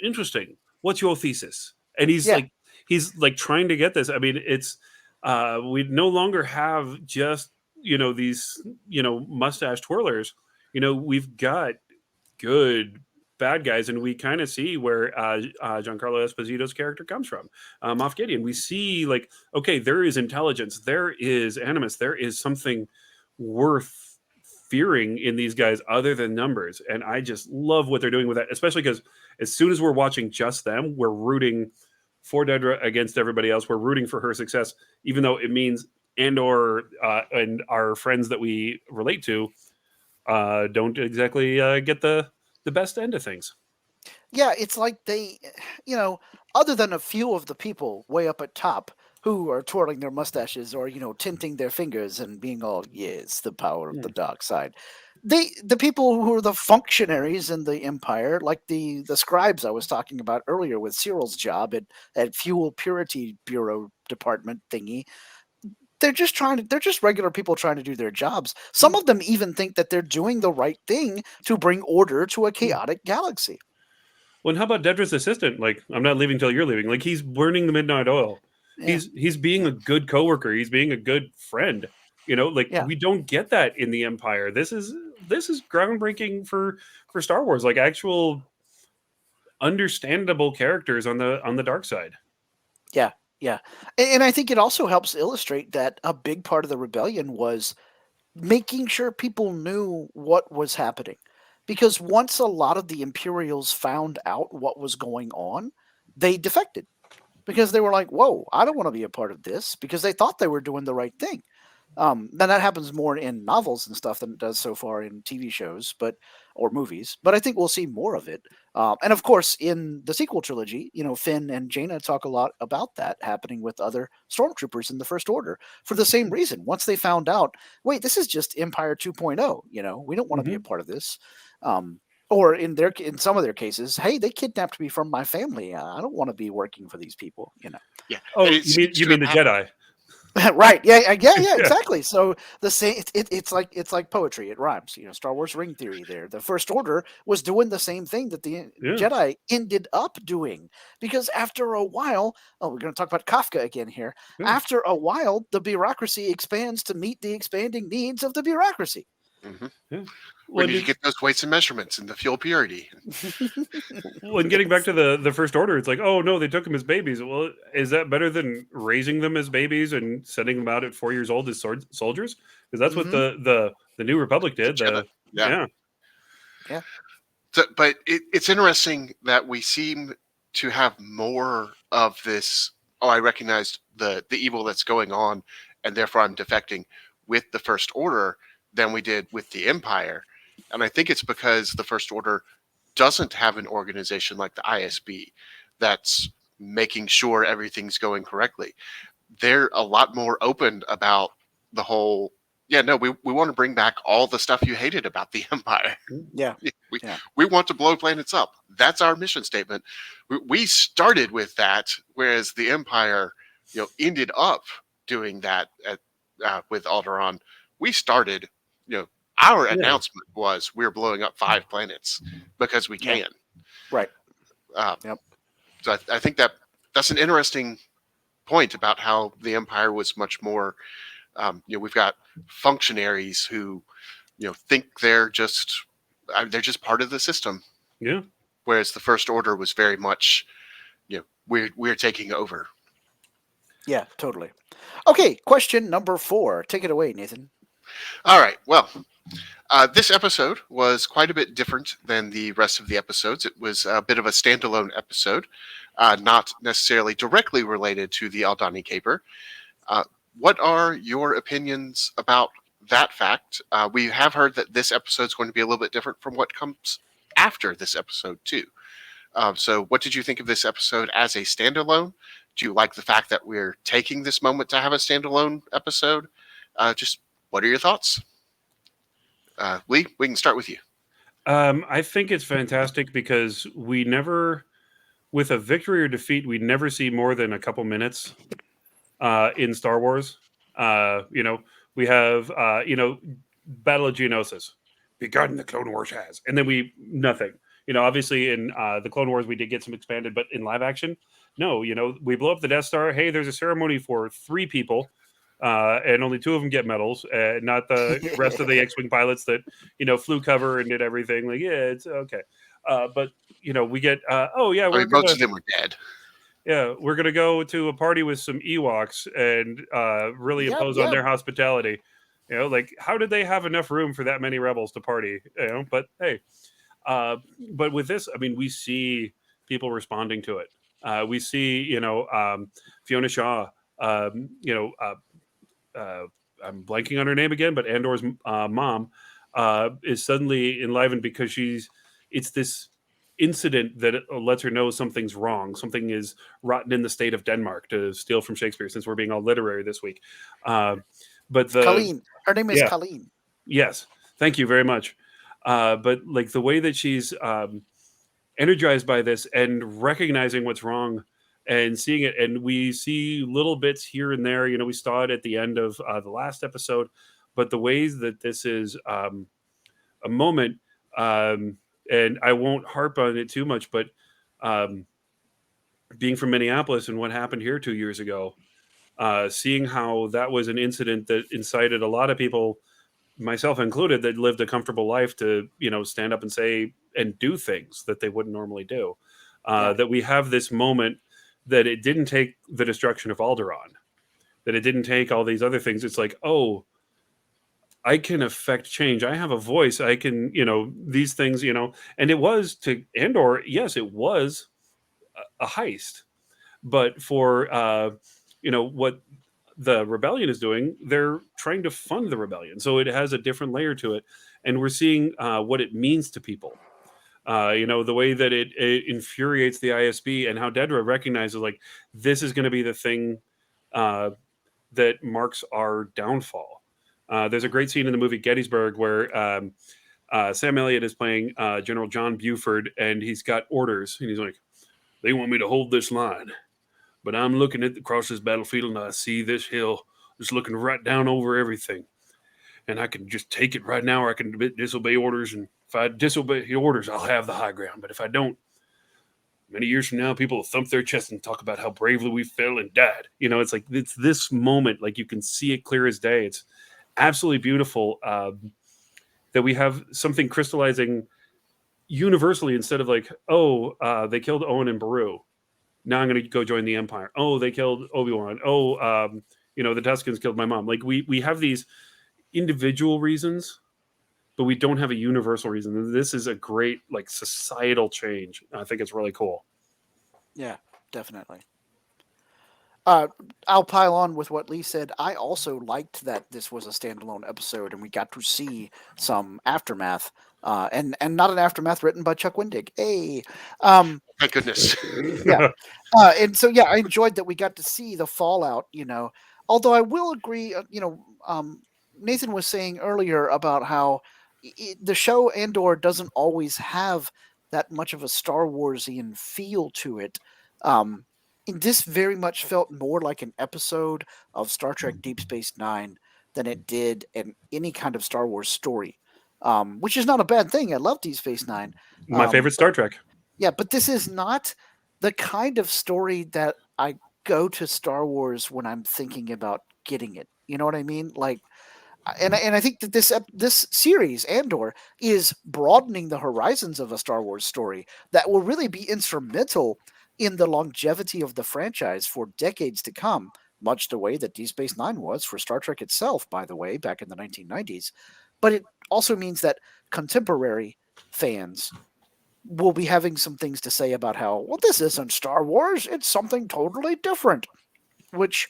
interesting. What's your thesis? And Yeah. he's like trying to get this. I mean, it's we no longer have just these mustache twirlers. We've got good bad guys, and we kind of see where Giancarlo Esposito's character comes from. Moff Gideon, we see like, okay, there is intelligence, there is animus, there is something worth fearing in these guys other than numbers, and I just love what they're doing with that, especially because as soon as we're watching just them, we're rooting for Dedra against everybody else. We're rooting for her success, even though it means Andor and our friends that we relate to don't exactly get the best end of things. Yeah, it's like they, other than a few of the people way up at top who are twirling their mustaches or, tinting their fingers and being all, yes, the power of the dark side. The people who are the functionaries in the Empire, like the scribes I was talking about earlier with Syril's job at Fuel Purity Bureau Department thingy, they're just regular people trying to do their jobs. Some of them even think that they're doing the right thing to bring order to a chaotic galaxy. Well, and how about Dedra's assistant? Like, I'm not leaving till you're leaving. Like, he's burning the midnight oil. Yeah. He's being a good coworker. He's being a good friend. Like, Yeah. we don't get that in the Empire. This is groundbreaking for Star Wars. Like, actual understandable characters on the dark side. Yeah, yeah. And I think it also helps illustrate that a big part of the rebellion was making sure people knew what was happening. Because once a lot of the Imperials found out what was going on, they defected. Because they were like, whoa, I don't want to be a part of this, because they thought they were doing the right thing. Now that happens more in novels and stuff than it does so far in TV shows, or movies. But I think we'll see more of it. And of course, in the sequel trilogy, Finn and Jaina talk a lot about that happening with other stormtroopers in the First Order for the same reason. Once they found out, wait, this is just Empire 2.0. We don't want to be a part of this. Or in some of their cases, hey, they kidnapped me from my family. I don't want to be working for these people. Yeah. Oh, And it you mean seems you to mean the have Jedi? Right. Yeah. Exactly. So the same. It's like poetry. It rhymes. Star Wars ring theory. There, the First Order was doing the same thing that the Yeah. Jedi ended up doing, because after a while, we're going to talk about Kafka again here. Yeah. After a while, the bureaucracy expands to meet the expanding needs of the bureaucracy. Mhm. Yeah. We need to get those weights and measurements and the fuel purity. When getting back to the First Order, it's like, oh no, they took them as babies. Well, is that better than raising them as babies and sending them out at 4 years old as soldiers? Because that's what the New Republic did. Yeah. So, but it's interesting that we seem to have more of this. Oh, I recognized the evil that's going on, and therefore I'm defecting with the First Order than we did with the Empire. And I think it's because the First Order doesn't have an organization like the ISB that's making sure everything's going correctly. They're a lot more open about the whole, we want to bring back all the stuff you hated about the Empire. Yeah. We want to blow planets up. That's our mission statement. We started with that, whereas the Empire, ended up doing that with Alderaan. We started, our announcement was we're blowing up 5 planets because we can. Right. So I think that's an interesting point about how the Empire was much more. We've got functionaries who, think they're just part of the system. Yeah. Whereas the First Order was very much, we're taking over. Yeah, totally. Okay, question number 4. Take it away, Nathan. All right. Well, this episode was quite a bit different than the rest of the episodes. It was a bit of a standalone episode, not necessarily directly related to the Aldhani Caper. What are your opinions about that fact? We have heard that this episode is going to be a little bit different from what comes after this episode, too. So what did you think of this episode as a standalone? Do you like the fact that we're taking this moment to have a standalone episode? Just what are your thoughts? Lee, we can start with you. I think it's fantastic because we never, with a victory or defeat, we never see more than a couple minutes in Star Wars. We have, Battle of Geonosis. Begun the Clone Wars has. And then nothing. Obviously in the Clone Wars, we did get some expanded, but in live action, no, we blow up the Death Star. Hey, there's a ceremony for 3 people. And only 2 of them get medals, not the rest of the X-Wing pilots that, flew cover and did everything. Like, yeah, it's okay. But, we get, most of them were dead. Yeah, we're going to go to a party with some Ewoks and really impose on their hospitality. How did they have enough room for that many rebels to party? But hey, but with this, we see people responding to it. We see, Fiona Shaw, I'm blanking on her name again, but Andor's mom is suddenly enlivened because it's this incident that lets her know something's wrong. Something is rotten in the state of Denmark, to steal from Shakespeare, since we're being all literary this week. But Colleen, her name is Colleen. Yes, thank you very much. But the way that she's energized by this and recognizing what's wrong and seeing it, and we see little bits here and there. We saw it at the end of the last episode, but the ways that this is a moment, and I won't harp on it too much, but being from Minneapolis and what happened here 2 years ago, seeing how that was an incident that incited a lot of people, myself included, that lived a comfortable life to, stand up and say and do things that they wouldn't normally do. That we have this moment that it didn't take the destruction of Alderaan, that it didn't take all these other things. It's like, oh, I can affect change. I have a voice. I can, these things, and it was to Andor. Yes, it was a heist, but for, what the rebellion is doing, they're trying to fund the rebellion. So it has a different layer to it. And we're seeing what it means to people. The way that it infuriates the ISB, and how Dedra recognizes, this is going to be the thing that marks our downfall. There's a great scene in the movie Gettysburg where Sam Elliott is playing General John Buford, and he's got orders, and he's like, they want me to hold this line, but I'm looking across this battlefield, and I see this hill just looking right down over everything, and I can just take it right now, or I can disobey orders, and if I disobey the orders, I'll have the high ground. But if I don't, many years from now, people will thump their chest and talk about how bravely we fell and died. It's this moment, you can see it clear as day. It's absolutely beautiful. that we have something crystallizing universally instead of like, they killed Owen and Beru. Now I'm going to go join the Empire. Oh, they killed Obi-Wan. The Tuscans killed my mom. Like we have these individual reasons, but we don't have a universal reason. This is a great like societal change. I think it's really cool. Yeah, definitely. I'll pile on with what Lee said. I also liked that this was a standalone episode, and we got to see some aftermath, and not an aftermath written by Chuck Wendig. Hey, Thank goodness. yeah, and so I enjoyed that we got to see the fallout. Although I will agree. Nathan was saying earlier about how the show Andor doesn't always have that much of a Star Warsian feel to it. And this very much felt more like an episode of Star Trek Deep Space Nine than it did in any kind of Star Wars story, which is not a bad thing. I love Deep Space Nine. My favorite Star Trek. Yeah, but this is not the kind of story that I go to Star Wars when I'm thinking about getting it. You know what I mean? Like, and I think that this series Andor is broadening the horizons of a Star Wars story that will really be instrumental in the longevity of the franchise for decades to come, much the way that Deep Space Nine was for Star Trek itself, by the way, back in the 1990s. But it also means that contemporary fans will be having some things to say about how, well, this isn't Star Wars, it's something totally different, which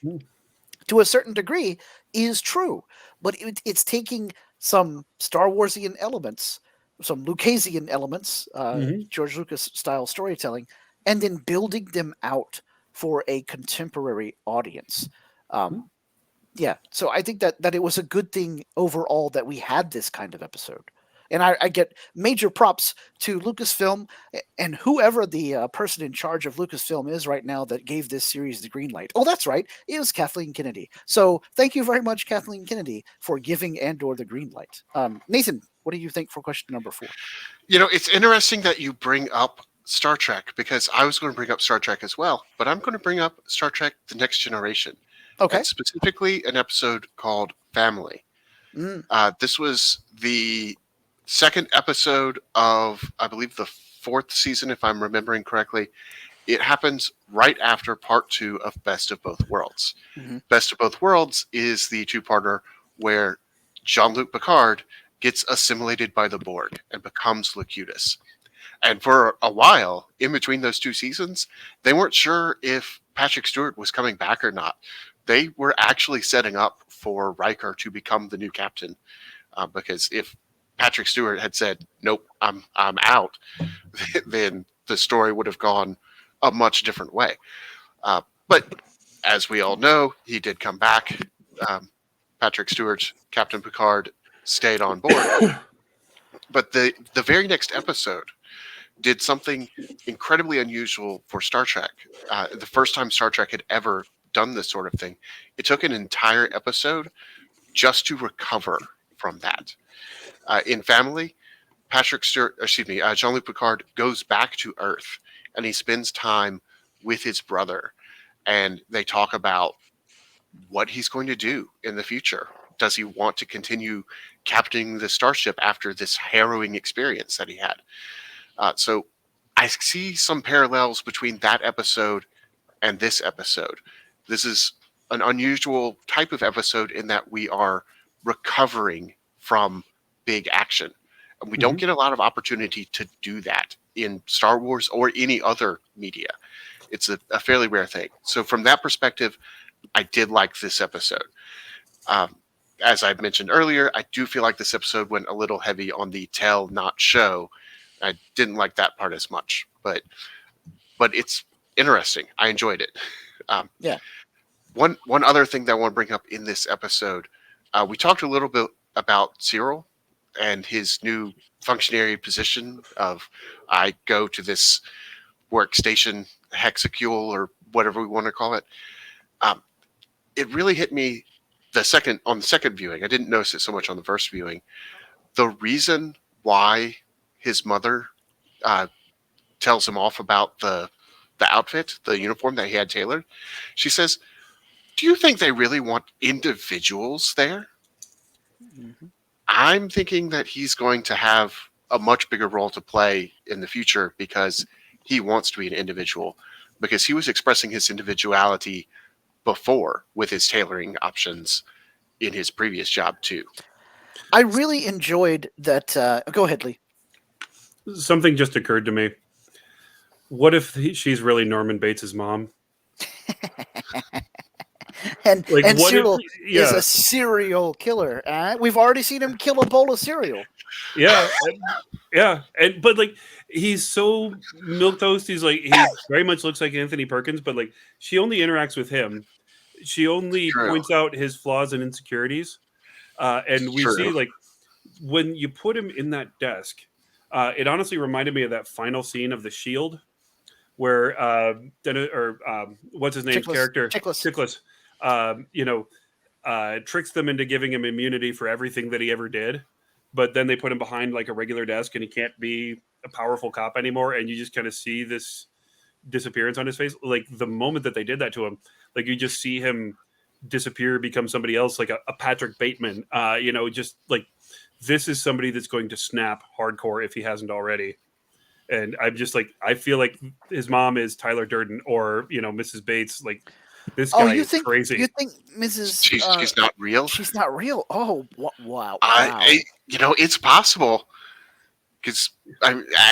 to a certain degree is true. But it's taking some Star Warsian elements, some Lucasian elements, George Lucas style storytelling, and then building them out for a contemporary audience. So I think that it was a good thing overall that we had this kind of episode. And I get major props to Lucasfilm and whoever the person in charge of Lucasfilm is right now that gave this series the green light. Oh, that's right. It was Kathleen Kennedy. So thank you very much, Kathleen Kennedy, for giving Andor the green light. Nathan, what do you think for question number 4? It's interesting that you bring up Star Trek, because I was going to bring up Star Trek as well, but I'm going to bring up Star Trek The Next Generation. Okay. And specifically an episode called Family. This was the second episode of, I believe, the 4th season, if I'm remembering correctly. It happens right after part 2 of Best of Both Worlds. Best of Both Worlds is the two-parter where Jean-Luc Picard gets assimilated by the Borg and becomes Locutus. And for a while, in between those 2 seasons, they weren't sure if Patrick Stewart was coming back or not. They were actually setting up for Riker to become the new captain, because if Patrick Stewart had said, "Nope, I'm out," then the story would have gone a much different way. But as we all know, he did come back. Patrick Stewart, Captain Picard, stayed on board. But the very next episode did something incredibly unusual for Star Trek. The first time Star Trek had ever done this sort of thing. It took an entire episode just to recover from that. In Family, Jean-Luc Picard goes back to Earth, and he spends time with his brother, and they talk about what he's going to do in the future. Does he want to continue captaining the starship after this harrowing experience that he had? So I see some parallels between that episode and this episode. This is an unusual type of episode in that we are recovering from big action. And we don't get a lot of opportunity to do that in Star Wars or any other media. It's a fairly rare thing. So from that perspective, I did like this episode. As I mentioned earlier, I do feel like this episode went a little heavy on the tell, not show. I didn't like that part as much, but it's interesting. I enjoyed it. One other thing that I want to bring up in this episode, we talked a little bit about Syril and his new functionary position of, I go to this workstation, hexical, or whatever we want to call it. It really hit me on the second viewing. I didn't notice it so much on the first viewing. The reason why his mother tells him off about the outfit, the uniform that he had tailored, she says, "Do you think they really want individuals there?" I'm thinking that he's going to have a much bigger role to play in the future because he wants to be an individual, because he was expressing his individuality before with his tailoring options in his previous job too. I really enjoyed that. Go ahead, Lee. Something just occurred to me. What if she's really Norman Bates' mom? Like, And what if? Syril is Yeah, a serial killer. We've already seen him kill a bowl of cereal. yeah, yeah. And but like, he's so milk toast. He's like, he very much looks like Anthony Perkins, but like, she only interacts with him. She only True. points out his flaws and insecurities, and we True. see like when you put him in that desk. It honestly reminded me of that final scene of The Shield, where what's his name's Chickless, character, chickless. Chickless, tricks them into giving him immunity for everything that he ever did, but then they put him behind like a regular desk, and he can't be a powerful cop anymore, and you just kind of see this disappearance on his face. Like the moment that they did that to him, like you just see him disappear, become somebody else, like a Patrick Bateman. Just like this is somebody that's going to snap hardcore if he hasn't already. And I'm just like, I feel like his mom is Tyler Durden or Mrs. Bates. Like this Oh, guy is crazy. you think Mrs. She's not real. She's not real? Oh, wow, I, wow. I it's possible because,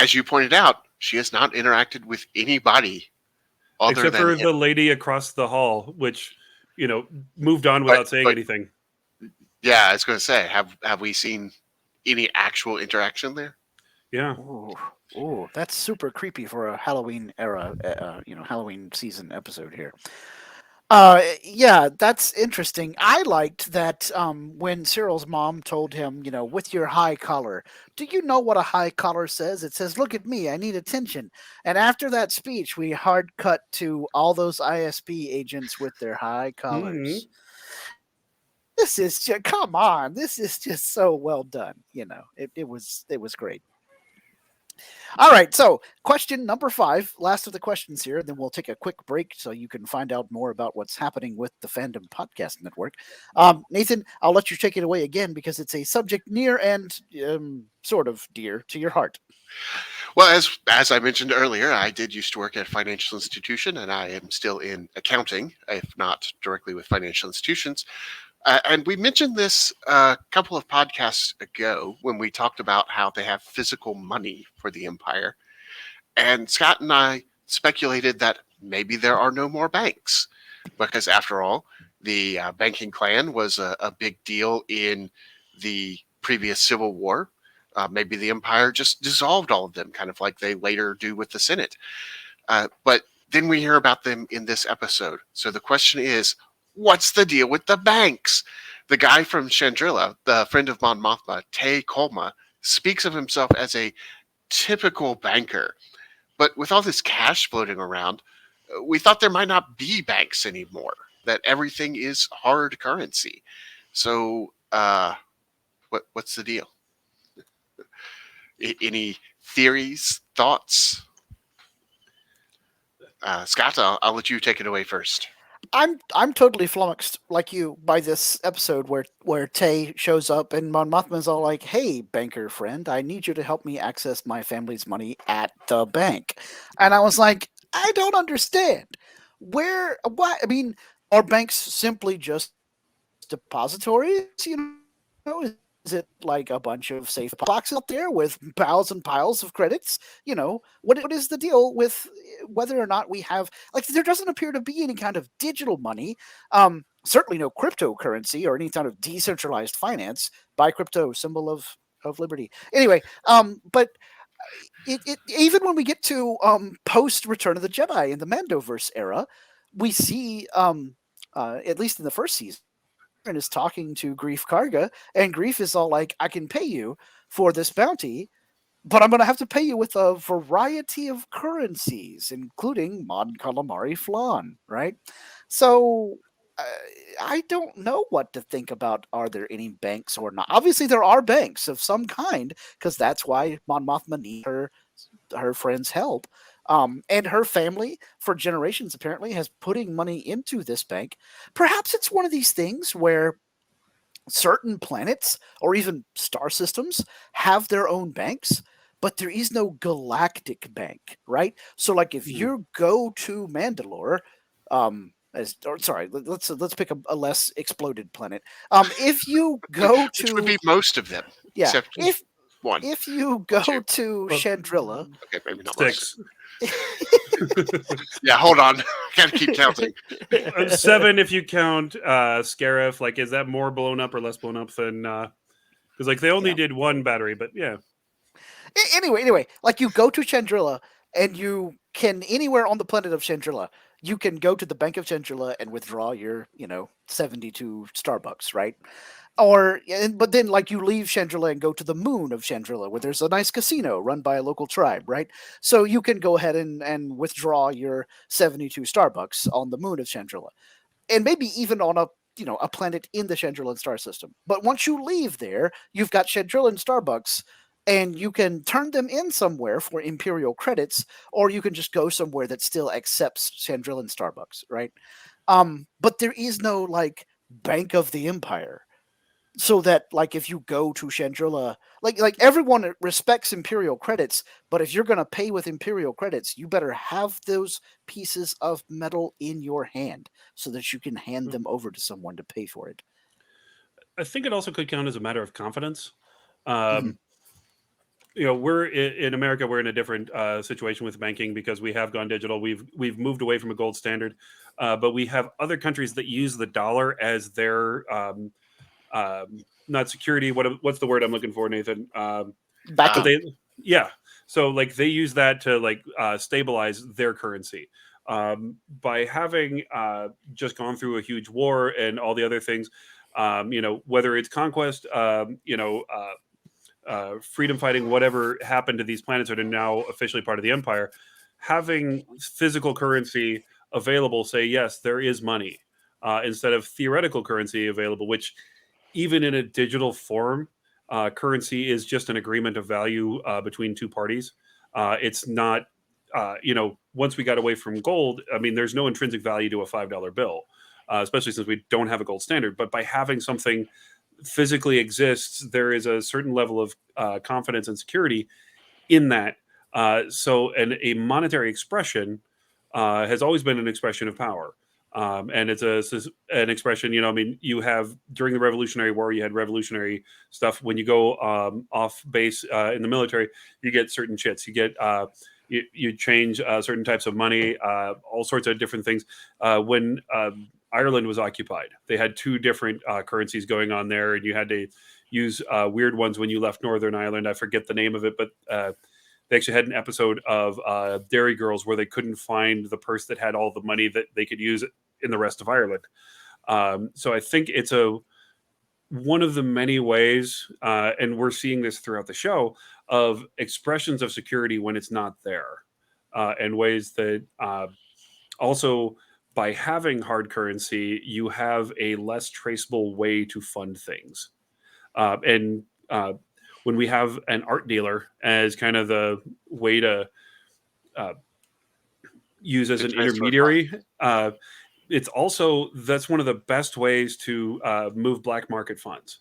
as you pointed out, she has not interacted with anybody other Except than for him. the lady across the hall, which moved on without saying but- anything. Yeah, I was going to say, have we seen any actual interaction there? Yeah. Ooh, that's super creepy for a Halloween era, Halloween season episode here. Yeah, that's interesting. I liked that when Cyril's mom told him, with your high collar. Do you know what a high collar says? It says, "Look at me, I need attention." And after that speech, we hard cut to all those ISP agents with their high collars. This is just, come on, this is just so well done. It was great. All right, so question number 5, last of the questions here, then we'll take a quick break so you can find out more about what's happening with the Fandom Podcast Network. Nathan, I'll let you take it away again because it's a subject near and sort of dear to your heart. Well, as I mentioned earlier, I did used to work at a financial institution, and I am still in accounting, if not directly with financial institutions. And we mentioned this a couple of podcasts ago when we talked about how they have physical money for the empire. And Scott and I speculated that maybe there are no more banks, because after all, the banking clan was a big deal in the previous Civil War. Maybe the empire just dissolved all of them, kind of like they later do with the Senate. But then we hear about them in this episode. So the question is, what's the deal with the banks? The guy from Chandrila, the friend of Mon Mothma, Tay Kolma, speaks of himself as a typical banker. But with all this cash floating around, we thought there might not be banks anymore, that everything is hard currency. So what's the deal? Any theories, thoughts? Scott, I'll let you take it away first. I'm totally flummoxed like you by this episode where Tay shows up and Mon Mothma's all like, "Hey, banker friend, I need you to help me access my family's money at the bank." And I was like, I don't understand. What? I mean, are banks simply just depositories? Is it like a bunch of safe boxes out there with piles and piles of credits? What is the deal with whether or not we have, like, there doesn't appear to be any kind of digital money, certainly no cryptocurrency or any kind of decentralized finance. Buy crypto, symbol of liberty. Anyway, but it even when we get to post Return of the Jedi in the Mandoverse era, we see at least in the first season, and is talking to Grief Karga, and Grief is all like, "I can pay you for this bounty, but I'm going to have to pay you with a variety of currencies, including Mon Calamari Flan," right? So uh, I don't know what to think about. Are there any banks or not? Obviously, there are banks of some kind, because that's why Mon Mothma needs her friend's help. And her family, for generations, apparently, has putting money into this bank. Perhaps it's one of these things where certain planets or even star systems have their own banks, but there is no galactic bank, right? So like if Mhm. you go to Mandalore, as or sorry, let's pick a less exploded planet. If you go which would be to most of them, yeah, except one if you or two. go to Well, Chandrilla, Okay, maybe not most. 6. Yeah, hold on. Gotta keep counting. 7 if you count Scarif. Like, is that more blown up or less blown up than? Because like they only yeah. did one battery, but yeah. Anyway, like you go to Chandrilla and you can anywhere on the planet of Chandrilla, you can go to the Bank of Chandrilla and withdraw your 72 Starbucks, right? But then like you leave Chandrilla and go to the moon of Chandrilla where there's a nice casino run by a local tribe, right? So you can go ahead and withdraw your 72 Starbucks on the moon of Chandrilla, and maybe even on a planet in the Chandrillan star system. But once you leave there, you've got Chandrillan Starbucks, and you can turn them in somewhere for Imperial credits, or you can just go somewhere that still accepts Chandrillan Starbucks, right? But there is no like Bank of the Empire, so that like if you go to Chandrilla, like everyone respects Imperial credits, but if you're gonna pay with Imperial credits, you better have those pieces of metal in your hand so that you can hand them over to someone to pay for it. I think it also could count as a matter of confidence. Hmm. Um, we're in America. We're in a different situation with banking because we have gone digital. We've moved away from a gold standard, but we have other countries that use the dollar as their not security. What's the word I'm looking for, Nathan? But Backing. they, yeah. So like they use that to like stabilize their currency. By having just gone through a huge war and all the other things, whether it's conquest, freedom fighting, whatever happened to these planets that are now officially part of the empire, having physical currency available, say yes, there is money instead of theoretical currency available, which even in a digital form, currency is just an agreement of value between two parties. It's not, once we got away from gold, I mean, there's no intrinsic value to a $5 bill, especially since we don't have a gold standard. But by having something physically exists, there is a certain level of confidence and security in that. And a monetary expression has always been an expression of power. And it's an expression, I mean, you have during the Revolutionary War, you had revolutionary stuff. When you go off base in the military, you get certain chits. You get you change certain types of money, all sorts of different things. When Ireland was occupied, they had two different currencies going on there, and you had to use weird ones when you left Northern Ireland. I forget the name of it, but they actually had an episode of Dairy Girls where they couldn't find the purse that had all the money that they could use in the rest of Ireland. So I think it's one of the many ways, and we're seeing this throughout the show, of expressions of security when it's not there, and ways that also by having hard currency, you have a less traceable way to fund things. And when we have an art dealer as kind of the way to uh, use as To an transfer intermediary, it's also that's one of the best ways to move black market funds.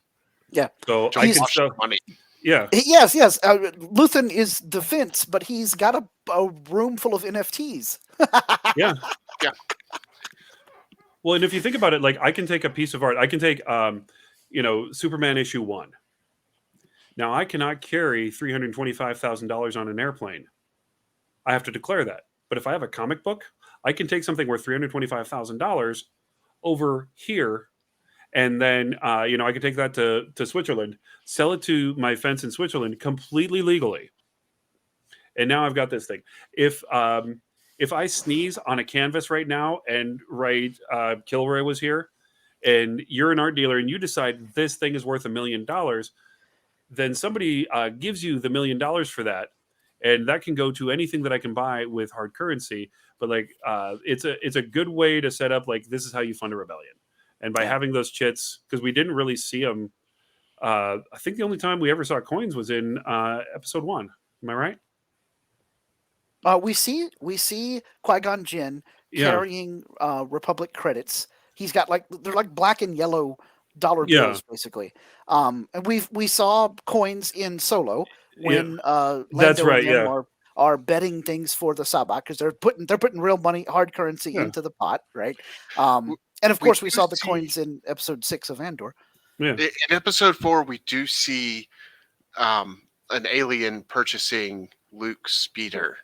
Yeah, So I Johnny he's can Washington sell, money. yeah, yes. Luthen is defense, but he's got a room full of NFTs. yeah. Yeah. Well, and if you think about it, like I can take a piece of art, I can take, Superman issue 1. Now I cannot carry $325,000 on an airplane. I have to declare that. But if I have a comic book, I can take something worth $325,000 over here, and then I can take that to Switzerland, sell it to my fence in Switzerland completely legally, and now I've got this thing. If I sneeze on a canvas right now and write Kilroy was here, and you're an art dealer and you decide this thing is worth $1 million, then somebody gives you the $1 million for that, and that can go to anything that I can buy with hard currency. But like, it's a good way to set up like this is how you fund a rebellion, and by Yeah. having those chits, because we didn't really see them. I think the only time we ever saw coins was in episode 1. Am I right? We see Qui-Gon Jinn Yeah. carrying Republic credits. He's got like they're like black and yellow dollar Yeah. bills, basically. And we saw coins in Solo when That's Lando right. and them Yeah. are betting things for the Sabak because they're putting real money, hard currency Yeah. into the pot, right? W- And of We course, we do saw the see coins in Episode 6 of Andor. Yeah. in episode 4. We do see an alien purchasing Luke's speeder,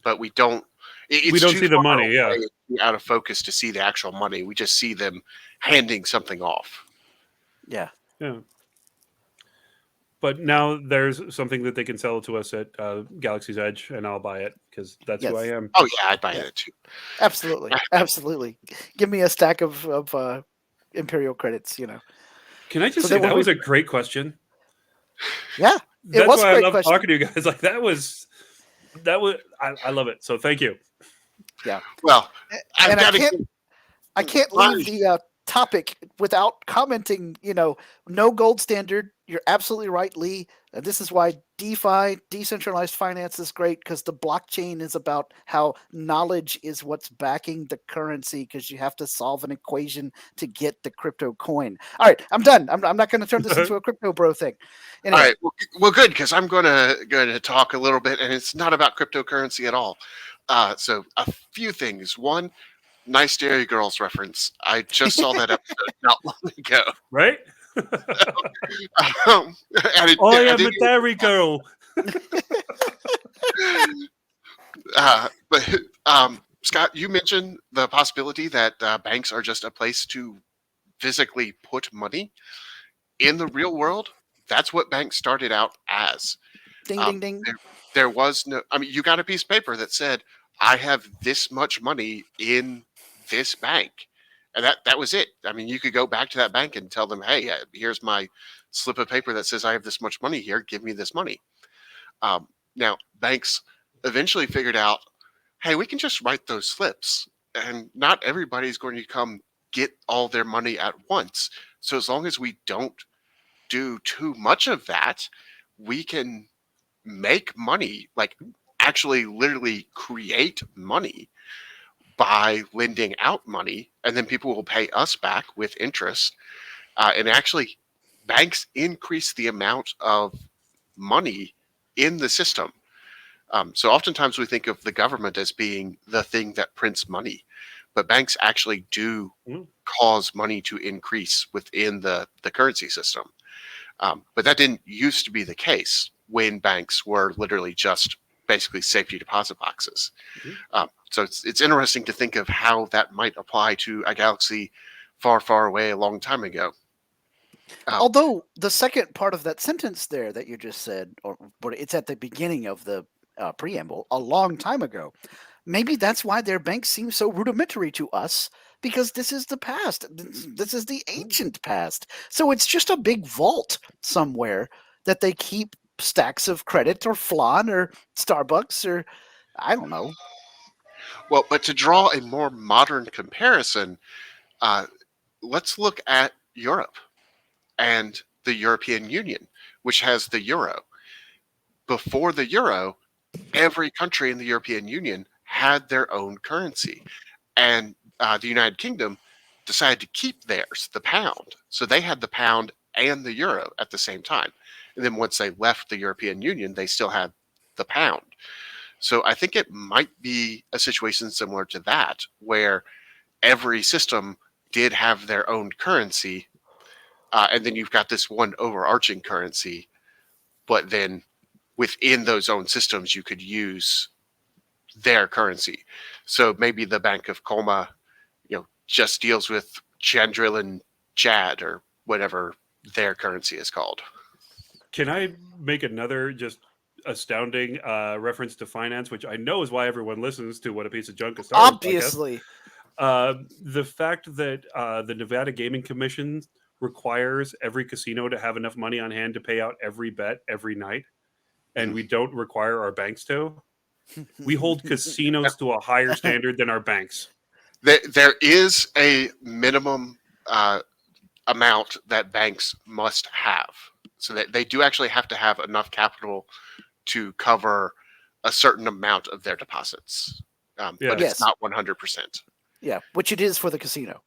but we don't. We It's don't too see the far money. Yeah. away, too out of focus to see the actual money. We just see them handing something off. Yeah. Yeah. But now there's something that they can sell to us at Galaxy's Edge, and I'll buy it because that's who I Yes. am. Oh yeah, I'd buy Yeah. that too. Absolutely. Absolutely. Give me a stack of Imperial credits, you know. Can I just So say then when that we, was a great question? yeah, it That's was a why I great love question. talking to you guys. Like that was I love it. So thank you. Yeah. Well, I've And I got to. can't leave the topic without commenting, you know, no gold standard. You're absolutely right, Lee. This is why DeFi, decentralized finance, is great because the blockchain is about how knowledge is what's backing the currency because you have to solve an equation to get the crypto coin. All right, I'm done. I'm not going to turn this into a crypto bro thing. All Anyway, right. Well, good, because I'm going to talk a little bit, and it's not about cryptocurrency at all. So a few things. One, nice Dairy Girls reference. I just saw that episode not long ago. Right? And I am a dairy girl. But Scott, you mentioned the possibility that banks are just a place to physically put money in the real world. That's what banks started out as. ding, ding, ding. There was no. I mean, you got a piece of paper that said, "I have this much money in this bank," and that was it. I mean, you could go back to that bank and tell them, "Hey, here's my slip of paper that says I have this much money here. Give me this money." Now, banks eventually figured out, "Hey, we can just write those slips, and not everybody's going to come get all their money at once. So as long as we don't do too much of that, we can make money, like actually literally create money by lending out money, and then people will pay us back with interest." And actually, banks increase the amount of money in the system. So oftentimes we think of the government as being the thing that prints money, but banks actually do cause money to increase within the currency system. But that didn't used to be the case when banks were literally just basically safety deposit boxes. So it's interesting to think of how that might apply to a galaxy far, far away a long time ago. Although the second part of that sentence there that you just said, but it's at the beginning of the preamble, a long time ago. Maybe that's why their banks seem so rudimentary to us, because this is the past. This is the ancient past. So it's just a big vault somewhere that they keep stacks of credit or flan or Starbucks or I don't know. Well, but to draw a more modern comparison, let's look at Europe and the European Union, which has the euro. Before the euro, every country in the European Union had their own currency. And the United Kingdom decided to keep theirs, the pound. So they had the pound and the euro at the same time. And then once they left the European Union, they still had the pound. So I think it might be a situation similar to that, where every system did have their own currency. And then you've got this one overarching currency, but then within those own systems, you could use their currency. So maybe the Bank of Colma, just deals with Chandril and Chad or whatever their currency is called. Can I make another just astounding reference to finance, which I know is why everyone listens to What a Piece of Junk is Star Wars podcast? Obviously. The fact that the Nevada Gaming Commission requires every casino to have enough money on hand to pay out every bet every night, and we don't require our banks to. We hold casinos to a higher standard than our banks. There is a minimum amount that banks must have. So that they do actually have to have enough capital to cover a certain amount of their deposits. But it's not 100%. Yeah, which it is for the casino.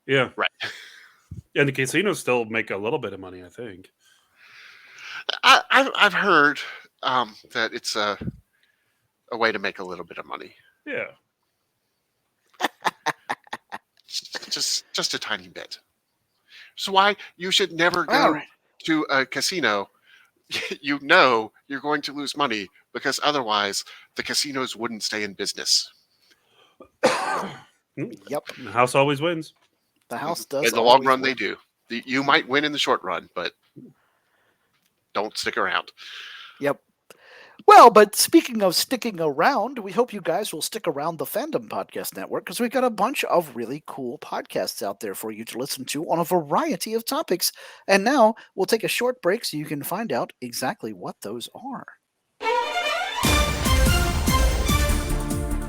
Yeah. Right. And the casinos still make a little bit of money, I think. I've heard that it's a way to make a little bit of money. Yeah. Just a tiny bit. So why you should never All go right. to a casino. You know you're going to lose money because otherwise the casinos wouldn't stay in business. Yep. The house always wins. The house does. In the long always run, win. they do. You might win in the short run, but don't stick around. Yep. Well, but speaking of sticking around, we hope you guys will stick around the Fandom Podcast Network because we've got a bunch of really cool podcasts out there for you to listen to on a variety of topics. And now we'll take a short break so you can find out exactly what those are.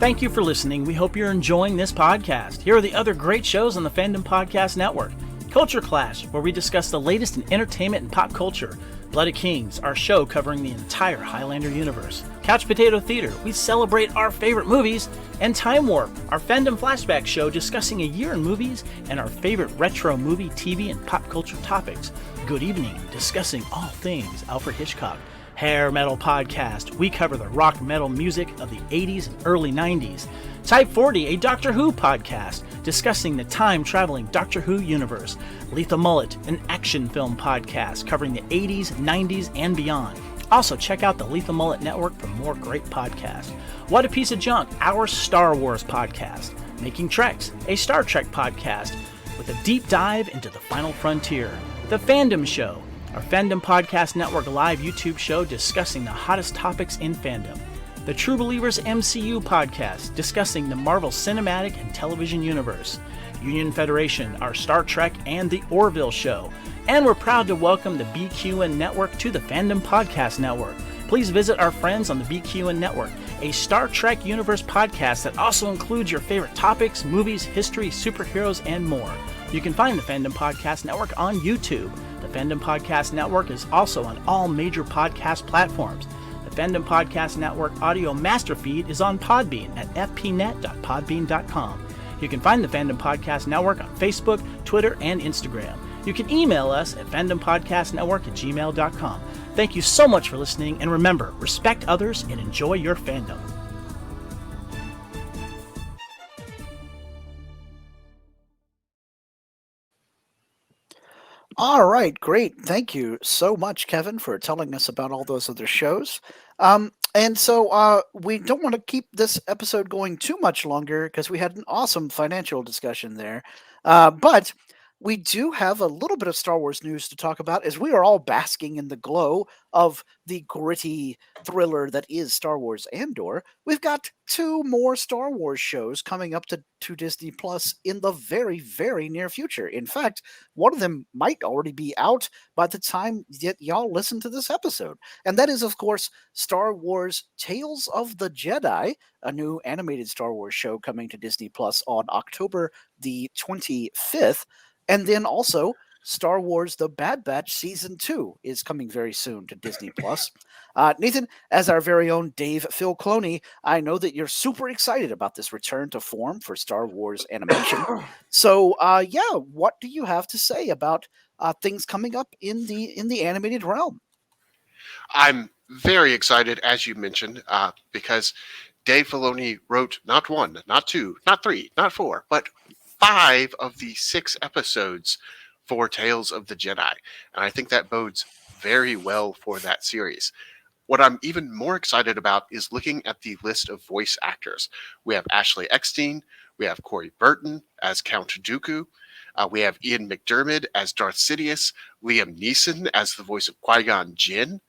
Thank you for listening. We hope you're enjoying this podcast. Here are the other great shows on the Fandom Podcast Network. Culture Clash, where we discuss the latest in entertainment and pop culture. Blooded Kings, our show covering the entire Highlander universe. Couch Potato Theater, we celebrate our favorite movies. And Time Warp, our Fandom Flashback show discussing a year in movies and our favorite retro movie, TV, and pop culture topics. Good Evening, discussing all things Alfred Hitchcock. Hair Metal Podcast, we cover the rock metal music of the 80s and early 90s. Type 40, a Doctor Who podcast, discussing the time-traveling Doctor Who universe. Lethal Mullet, an action film podcast covering the 80s, 90s, and beyond. Also, check out the Lethal Mullet Network for more great podcasts. What a Piece of Junk, our Star Wars podcast. Making Treks, a Star Trek podcast with a deep dive into the final frontier. The Fandom Show, our Fandom Podcast Network live YouTube show discussing the hottest topics in fandom. The True Believers MCU podcast, discussing the Marvel Cinematic and Television Universe. Union Federation, our Star Trek and the Orville Show. And we're proud to welcome the BQN Network to the Fandom Podcast Network. Please visit our friends on the BQN Network, a Star Trek Universe podcast that also includes your favorite topics, movies, history, superheroes, and more. You can find the Fandom Podcast Network on YouTube. The Fandom Podcast Network is also on all major podcast platforms. The Fandom Podcast Network audio master feed is on Podbean at fpnet.podbean.com. You can find the Fandom Podcast Network on Facebook, Twitter, and Instagram. You can email us at fandompodcastnetwork@gmail.com. Thank you so much for listening, and remember, respect others and enjoy your fandom. All right, great. Thank you so much, Kevin, for telling us about all those other shows. And so we don't want to keep this episode going too much longer because we had an awesome financial discussion there. But we do have a little bit of Star Wars news to talk about as we are all basking in the glow of the gritty thriller that is Star Wars Andor. We've got 2 more Star Wars shows coming up to Disney Plus in the very, very near future. In fact, one of them might already be out by the time that y'all listen to this episode. And that is, of course, Star Wars Tales of the Jedi, a new animated Star Wars show coming to Disney Plus on October the 25th. And then also, Star Wars The Bad Batch Season 2 is coming very soon to Disney Plus. Nathan, as our very own Dave Phil Cloney, I know that you're super excited about this return to form for Star Wars animation. So, what do you have to say about things coming up in the animated realm? I'm very excited, as you mentioned, because Dave Filoni wrote not 1, not 2, not 3, not 4, but 5 of the 6 episodes for Tales of the Jedi. And I think that bodes very well for that series. What I'm even more excited about is looking at the list of voice actors. We have Ashley Eckstein, we have Corey Burton as Count Dooku, we have Ian McDiarmid as Darth Sidious, Liam Neeson as the voice of Qui-Gon Jinn,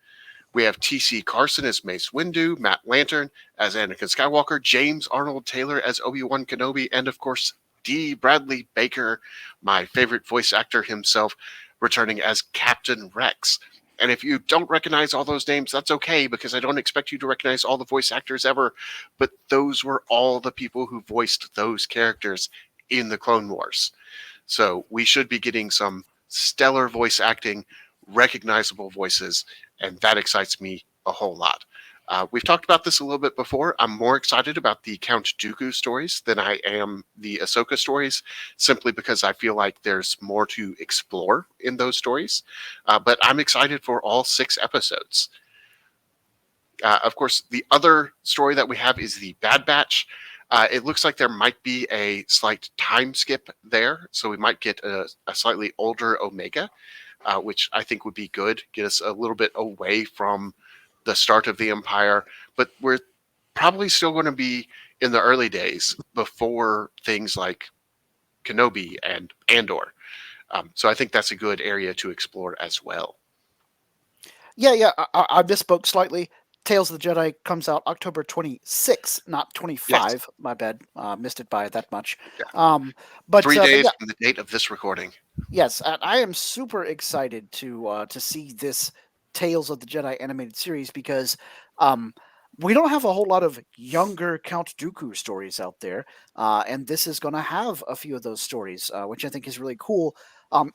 we have T.C. Carson as Mace Windu, Matt Lantern as Anakin Skywalker, James Arnold Taylor as Obi-Wan Kenobi, and of course, D. Bradley Baker, my favorite voice actor himself, returning as Captain Rex. And if you don't recognize all those names, that's okay, because I don't expect you to recognize all the voice actors ever. But those were all the people who voiced those characters in the Clone Wars. So we should be getting some stellar voice acting, recognizable voices, and that excites me a whole lot. We've talked about this a little bit before. I'm more excited about the Count Dooku stories than I am the Ahsoka stories, simply because I feel like there's more to explore in those stories. But I'm excited for all 6 episodes. Of course, the other story that we have is the Bad Batch. It looks like there might be a slight time skip there, so we might get a slightly older Omega, which I think would be good, get us a little bit away from the start of the Empire, but we're probably still going to be in the early days before things like Kenobi and Andor. So I think that's a good area to explore as well. Yeah, I misspoke slightly. Tales of the Jedi comes out October 26th, not 25. Yes. My bad. Missed it by that much. Yeah. But 3 but days yeah, from the date of this recording. yes, I am super excited to see this Tales of the Jedi animated series because we don't have a whole lot of younger Count Dooku stories out there, and this is going to have a few of those stories, which I think is really cool.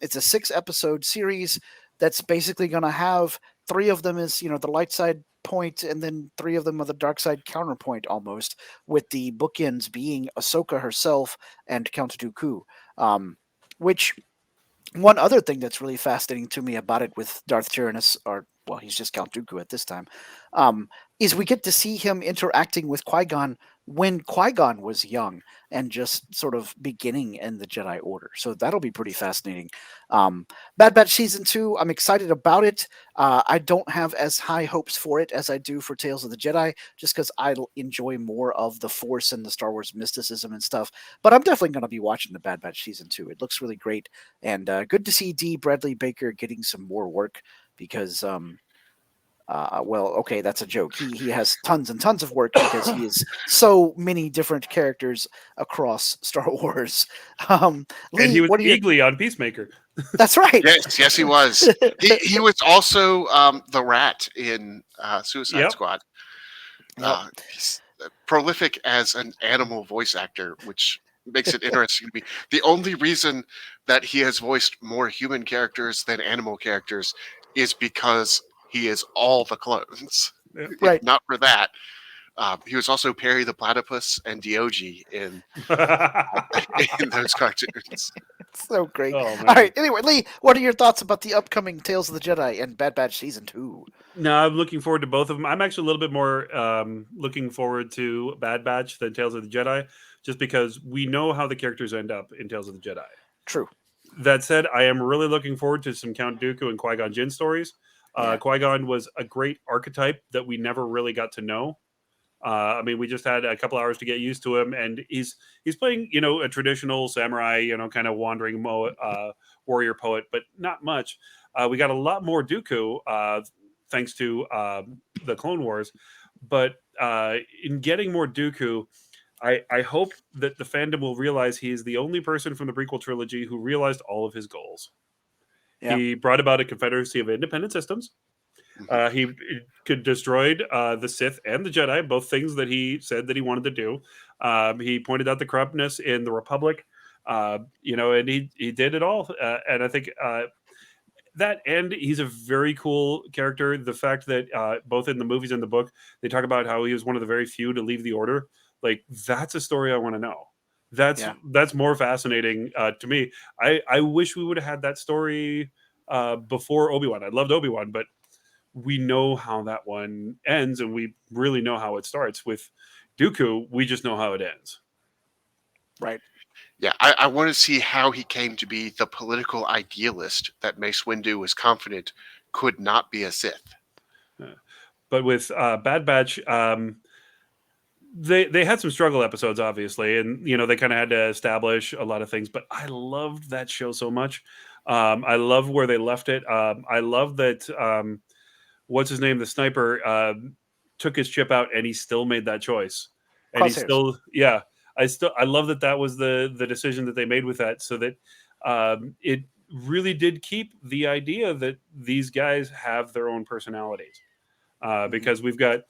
It's a 6-episode series that's basically going to have 3 of them as the light side point, and then 3 of them are the dark side counterpoint, almost, with the bookends being Ahsoka herself and Count Dooku. Which one other thing that's really fascinating to me about it with Darth Tyrannus, or well, he's just Count Dooku at this time, is we get to see him interacting with Qui-Gon when Qui-Gon was young and just sort of beginning in the Jedi Order. So that'll be pretty fascinating. Bad Batch Season 2, I'm excited about it. I don't have as high hopes for it as I do for Tales of the Jedi, just because I enjoy more of the Force and the Star Wars mysticism and stuff. But I'm definitely going to be watching the Bad Batch Season 2. It looks really great. And good to see D. Bradley Baker getting some more work because well, okay, that's a joke. He has tons and tons of work because he is so many different characters across Star Wars. And Lee, he was what are your... Eagly on Peacemaker. That's right. Yes, he was. He was also the Rat in Suicide Yep. Squad. Yep. He's prolific as an animal voice actor, which makes it interesting to me. The only reason that he has voiced more human characters than animal characters is because he is all the clones. Right. If not for that, he was also Perry the Platypus and Diogi in those cartoons. So great. Oh, All man. right. Anyway, Lee, what are your thoughts about the upcoming Tales of the Jedi and Bad Batch Season 2? No, I'm looking forward to both of them. I'm actually a little bit more looking forward to Bad Batch than Tales of the Jedi, just because we know how the characters end up in Tales of the Jedi. True. That said, I am really looking forward to some Count Dooku and Qui-Gon Jinn stories. Yeah. Qui-Gon was a great archetype that we never really got to know. I mean, we just had a couple hours to get used to him, and he's playing, a traditional samurai, kind of wandering warrior poet, but not much. We got a lot more Dooku thanks to the Clone Wars, but in getting more Dooku, I hope that the fandom will realize he is the only person from the prequel trilogy who realized all of his goals. Yeah. He brought about a confederacy of independent systems. He could destroy the Sith and the Jedi, both things that he said that he wanted to do. He pointed out the corruptness in the Republic, and he did it all. And I think that, and he's a very cool character. The fact that both in the movies and the book, they talk about how he was one of the very few to leave the Order. Like, that's a story I want to know. That's more fascinating to me. I wish we would have had that story before Obi-Wan. I loved Obi-Wan, but we know how that one ends, and we really know how it starts. With Dooku, we just know how it ends. Right. Yeah, I want to see how he came to be the political idealist that Mace Windu was confident could not be a Sith. But with Bad Batch, they had some struggle episodes, obviously, and they kind of had to establish a lot of things. But I loved that show so much. I love where they left it. I love that. What's his name? The sniper took his chip out, and he still made that choice. And he still, I love that was the decision that they made with that, so that it really did keep the idea that these guys have their own personalities. Because we've got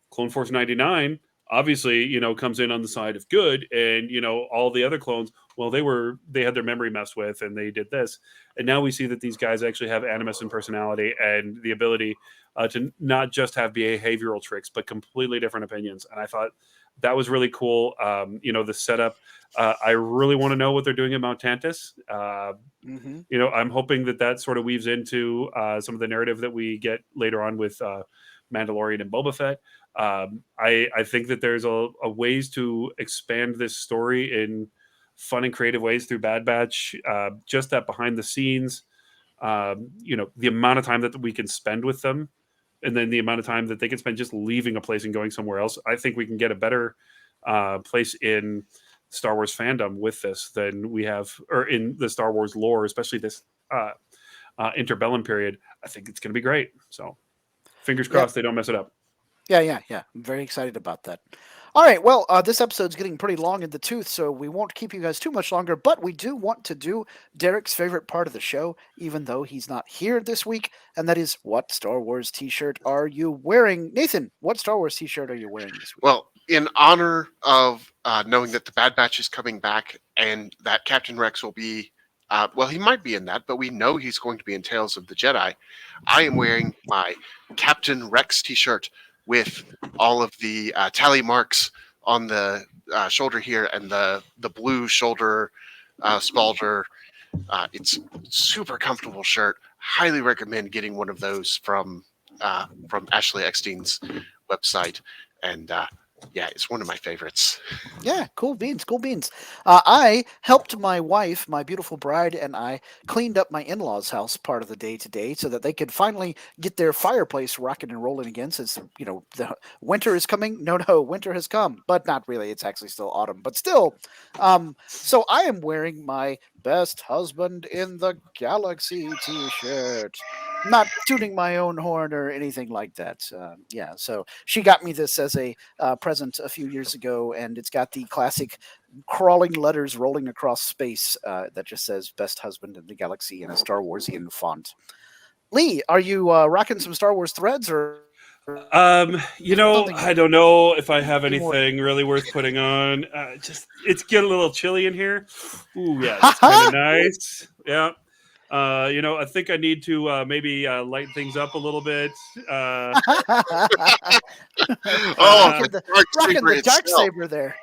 Clone Force 99, obviously, comes in on the side of good, and all the other clones, well, they had their memory messed with, and they did this, and now we see that these guys actually have animus and personality and the ability to not just have behavioral tricks, but completely different opinions. And I thought that was really cool. The setup. I really want to know what they're doing at Mount Tantus. I'm hoping that sort of weaves into some of the narrative that we get later on with Mandalorian and Boba Fett. I think that there's a ways to expand this story in fun and creative ways through Bad Batch. Just that behind the scenes, the amount of time that we can spend with them, and then the amount of time that they can spend just leaving a place and going somewhere else. I think we can get a better place in Star Wars fandom with this than we have, or in the Star Wars lore, especially this interbellum period. I think it's going to be great. So fingers crossed they don't mess it up. Yeah. I'm very excited about that. All right, well, this episode's getting pretty long in the tooth, so we won't keep you guys too much longer, but we do want to do Derek's favorite part of the show, even though he's not here this week, and that is, what Star Wars t-shirt are you wearing? Nathan, what Star Wars t-shirt are you wearing this week? Well, in honor of knowing that the Bad Batch is coming back and that Captain Rex will be, he might be in that, but we know he's going to be in Tales of the Jedi, I am wearing my Captain Rex t-shirt with all of the tally marks on the shoulder here and the blue shoulder spalder. It's super comfortable shirt. Highly recommend getting one of those from Ashley Eckstein's website. And it's one of my favorites. Yeah, cool beans. I helped my wife, my beautiful bride, and I cleaned up my in-laws' house part of the day today so that they could finally get their fireplace rocking and rolling again, since, the winter is coming. No, winter has come, but not really. It's actually still autumn, but still. So I am wearing my Best Husband in the Galaxy t-shirt. Not tooting my own horn or anything like that. So she got me this as a present a few years ago, and it's got the classic crawling letters rolling across space that just says Best Husband in the Galaxy in a Star Warsian font. Lee, are you rocking some Star Wars threads, or I don't know if I have anything really worth putting on. It's getting a little chilly in here. Ooh, yeah, it's kind of nice. Yeah. I think I need to maybe lighten things up a little bit. rocking the dark saber there.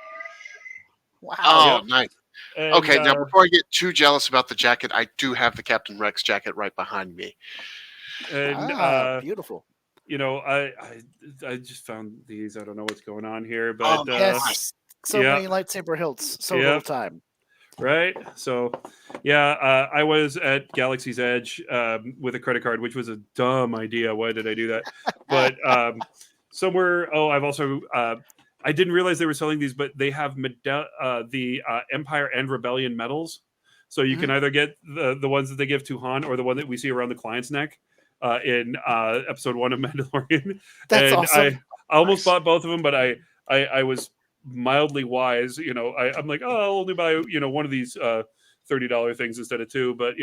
Wow. Oh, nice. And, okay, now before I get too jealous about the jacket, I do have the Captain Rex jacket right behind me. And beautiful. I just found these. I don't know what's going on here, but yes, so many lightsaber hilts, so little time. Right. So, I was at Galaxy's Edge with a credit card, which was a dumb idea. Why did I do that? But somewhere, I've also, I didn't realize they were selling these, but they have the Empire and Rebellion medals. So you can either get the ones that they give to Han or the one that we see around the client's neck in episode 1 of Mandalorian. That's and awesome. I almost bought both of them, but I was mildly wise. I'm like, I'll only buy one of these $30 things instead of 2, but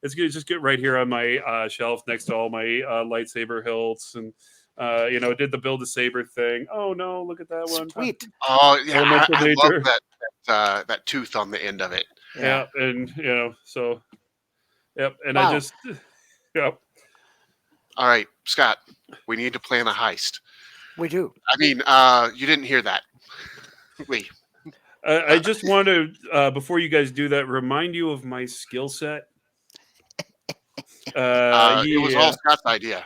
it's good. Just get right here on my shelf next to all my lightsaber hilts, and did the build a saber thing. Oh no, look at that one. Sweet. Oh yeah, I love that tooth on the end of it. Yeah, and so yep, and wow. I just yep. All right, Scott, we need to plan a heist. We do. I mean, you didn't hear that. Lee. I just want to, before you guys do that, remind you of my skill set. It was all Scott's idea.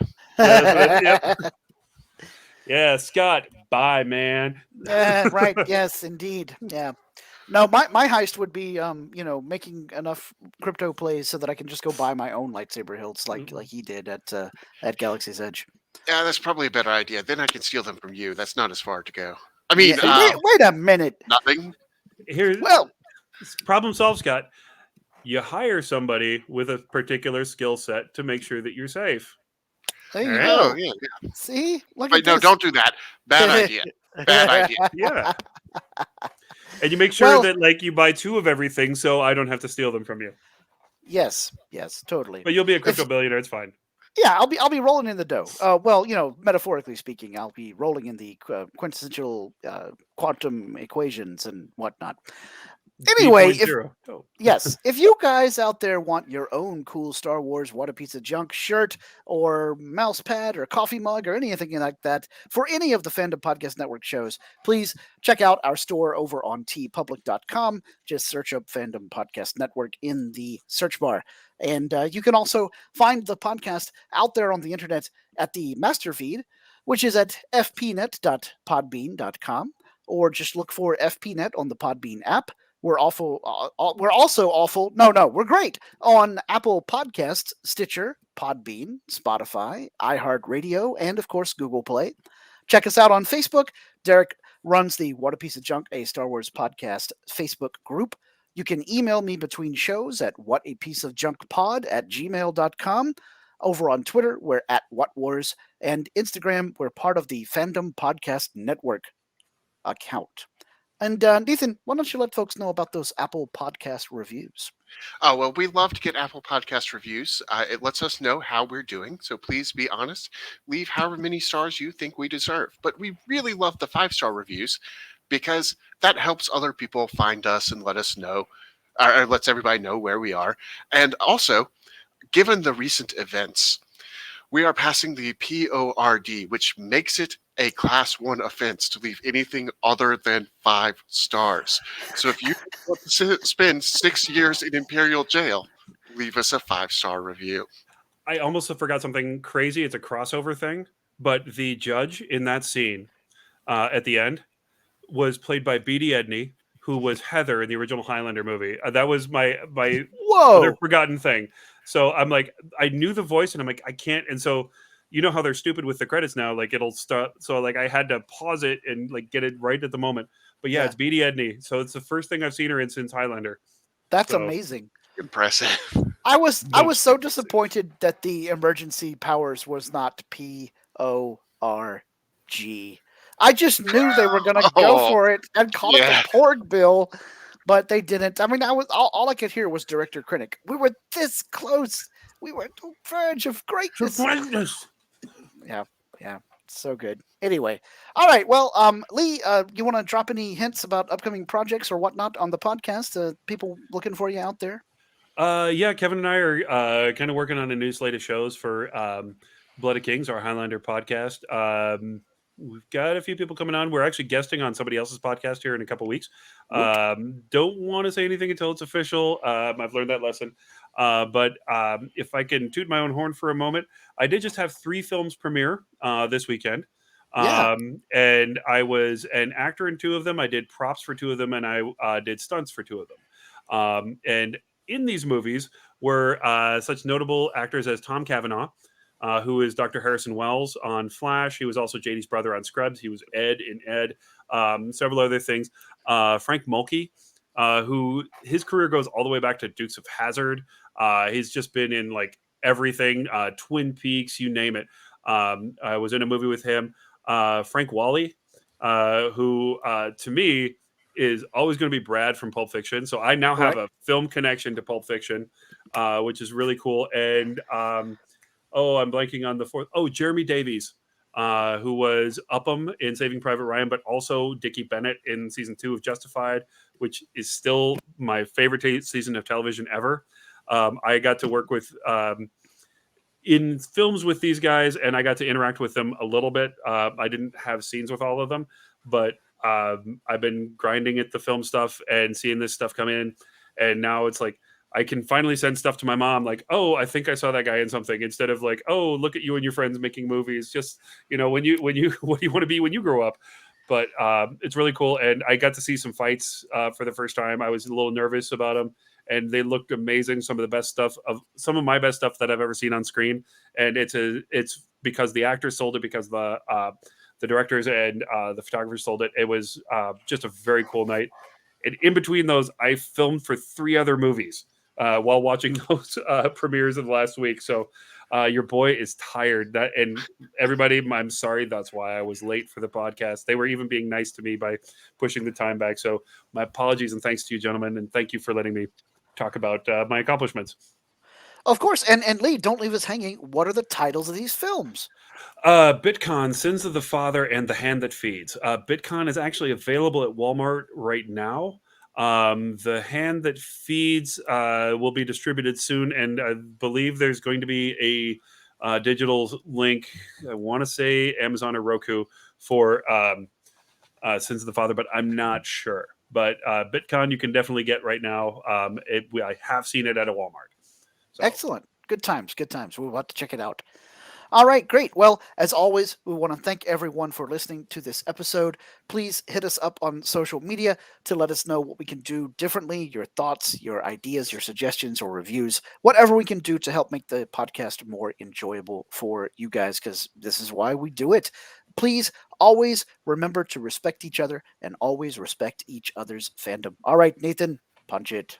Yeah, Scott. Bye, man. Right. Yes, indeed. Yeah. No, my heist would be, making enough crypto plays so that I can just go buy my own lightsaber hilts, like he did at Galaxy's Edge. Yeah, that's probably a better idea. Then I can steal them from you. That's not as far to go. I mean, wait a minute. Nothing. Problem solved, Scott. You hire somebody with a particular skill set to make sure that you're safe. There you go. Yeah. See? Look Wait, at this. no, don't do that. Bad idea. Bad idea. Yeah. And you make sure that you buy 2 of everything, so I don't have to steal them from you. Yes, totally. But you'll be a crypto billionaire. It's fine. Yeah, I'll be rolling in the dough. Well, metaphorically speaking, I'll be rolling in the quintessential quantum equations and whatnot. Anyway, if B.0. Oh. yes, if you guys out there want your own cool Star Wars What a Piece of Junk shirt or mouse pad or coffee mug or anything like that for any of the Fandom Podcast Network shows, please check out our store over on tpublic.com. Just search up Fandom Podcast Network in the search bar. And you can also find the podcast out there on the internet at the master feed, which is at fpnet.podbean.com, or just look for FPNet on the Podbean app. We're awful. We're also awful. No, we're great on Apple Podcasts, Stitcher, Podbean, Spotify, iHeartRadio, and of course Google Play. Check us out on Facebook. Derek runs the What a Piece of Junk, a Star Wars podcast Facebook group. You can email me between shows at whatapieceofjunkpod@gmail.com. Over on Twitter, we're at WhatWars, and Instagram, we're part of the Fandom Podcast Network account. And Nathan, why don't you let folks know about those Apple Podcast reviews? Oh, well, we love to get Apple Podcast reviews. It lets us know how we're doing. So please be honest. Leave however many stars you think we deserve. But we really love the 5-star reviews because that helps other people find us and let us know, or lets everybody know where we are. And also, given the recent events, we are passing the PORD, which makes it a class 1 offense to leave anything other than 5 stars. So if you want to spend 6 years in Imperial jail, leave us a 5-star review. I almost forgot something crazy. It's a crossover thing, but the judge in that scene at the end was played by Beatty Edney, who was Heather in the original Highlander movie. That was my other forgotten thing. So I'm like, I knew the voice, and I'm like, I can't. And so, you know how they're stupid with the credits now, like it'll start. So like I had to pause it and like get it right at the moment. But yeah. It's Beatty Edney. So it's the first thing I've seen her in since Highlander. That's amazing. Impressive. I was so disappointed that the emergency powers was not PORG. I just knew they were going to go for it and call it the Porg Bill, but they didn't. I mean, all I could hear was Director Krennic. We were this close. We were on the verge of greatness. Yeah, so good. Anyway, all right. Well, Lee, you want to drop any hints about upcoming projects or whatnot on the podcast? People looking for you out there? Yeah, Kevin and I are kind of working on a new slate of shows for Blood of Kings, our Highlander podcast. We've got a few people coming on. We're actually guesting on somebody else's podcast here in a couple weeks. Don't want to say anything until it's official. I've learned that lesson. But if I can toot my own horn for a moment, I did just have 3 films premiere this weekend. And I was an actor in 2 of them. I did props for 2 of them, and I did stunts for 2 of them. And in these movies were such notable actors as Tom Cavanaugh, who is Dr. Harrison Wells on Flash. He was also JD's brother on Scrubs. He was Ed in Ed. Several other things. Frank Mulkey, who his career goes all the way back to Dukes of Hazzard. He's just been in like everything, Twin Peaks, you name it. I was in a movie with him. Frank Wally, who to me is always going to be Brad from Pulp Fiction. So I now have a film connection to Pulp Fiction, which is really cool. And I'm blanking on the 4th. Oh, Jeremy Davies, who was Upham in Saving Private Ryan, but also Dickie Bennett in season 2 of Justified, which is still my favorite season of television ever. I got to work with in films with these guys, and I got to interact with them a little bit. I didn't have scenes with all of them, but I've been grinding at the film stuff and seeing this stuff come in, and now it's like I can finally send stuff to my mom like, oh, I think I saw that guy in something, instead of like, oh, look at you and your friends making movies. Just, when you what do you want to be when you grow up? But it's really cool, and I got to see some fights for the first time. I was a little nervous about them, and they looked amazing. Some of my best stuff that I've ever seen on screen, and it's because the actors sold it, because the directors and the photographers sold it. It was just a very cool night. And in between those, I filmed for 3 other movies while watching those premieres of last week. So your boy is tired. And everybody, I'm sorry. That's why I was late for the podcast. They were even being nice to me by pushing the time back. So my apologies and thanks to you, gentlemen. And thank you for letting me talk about my accomplishments. Of course, and Lee, don't leave us hanging. What are the titles of these films? Bitcon, Sins of the Father, and The Hand That Feeds. Bitcon is actually available at Walmart right now. The Hand That Feeds will be distributed soon, and I believe there's going to be a digital link. I want to say Amazon or Roku for Sins of the Father, but I'm not sure. But Bitcon you can definitely get right now. I have seen it at a Walmart. So. Excellent. Good times. Good times. We'll have to check it out. All right, great. Well, as always, we want to thank everyone for listening to this episode. Please hit us up on social media to let us know what we can do differently, your thoughts, your ideas, your suggestions, or reviews, whatever we can do to help make the podcast more enjoyable for you guys, because this is why we do it. Please always remember to respect each other and always respect each other's fandom. All right, Nathan, punch it.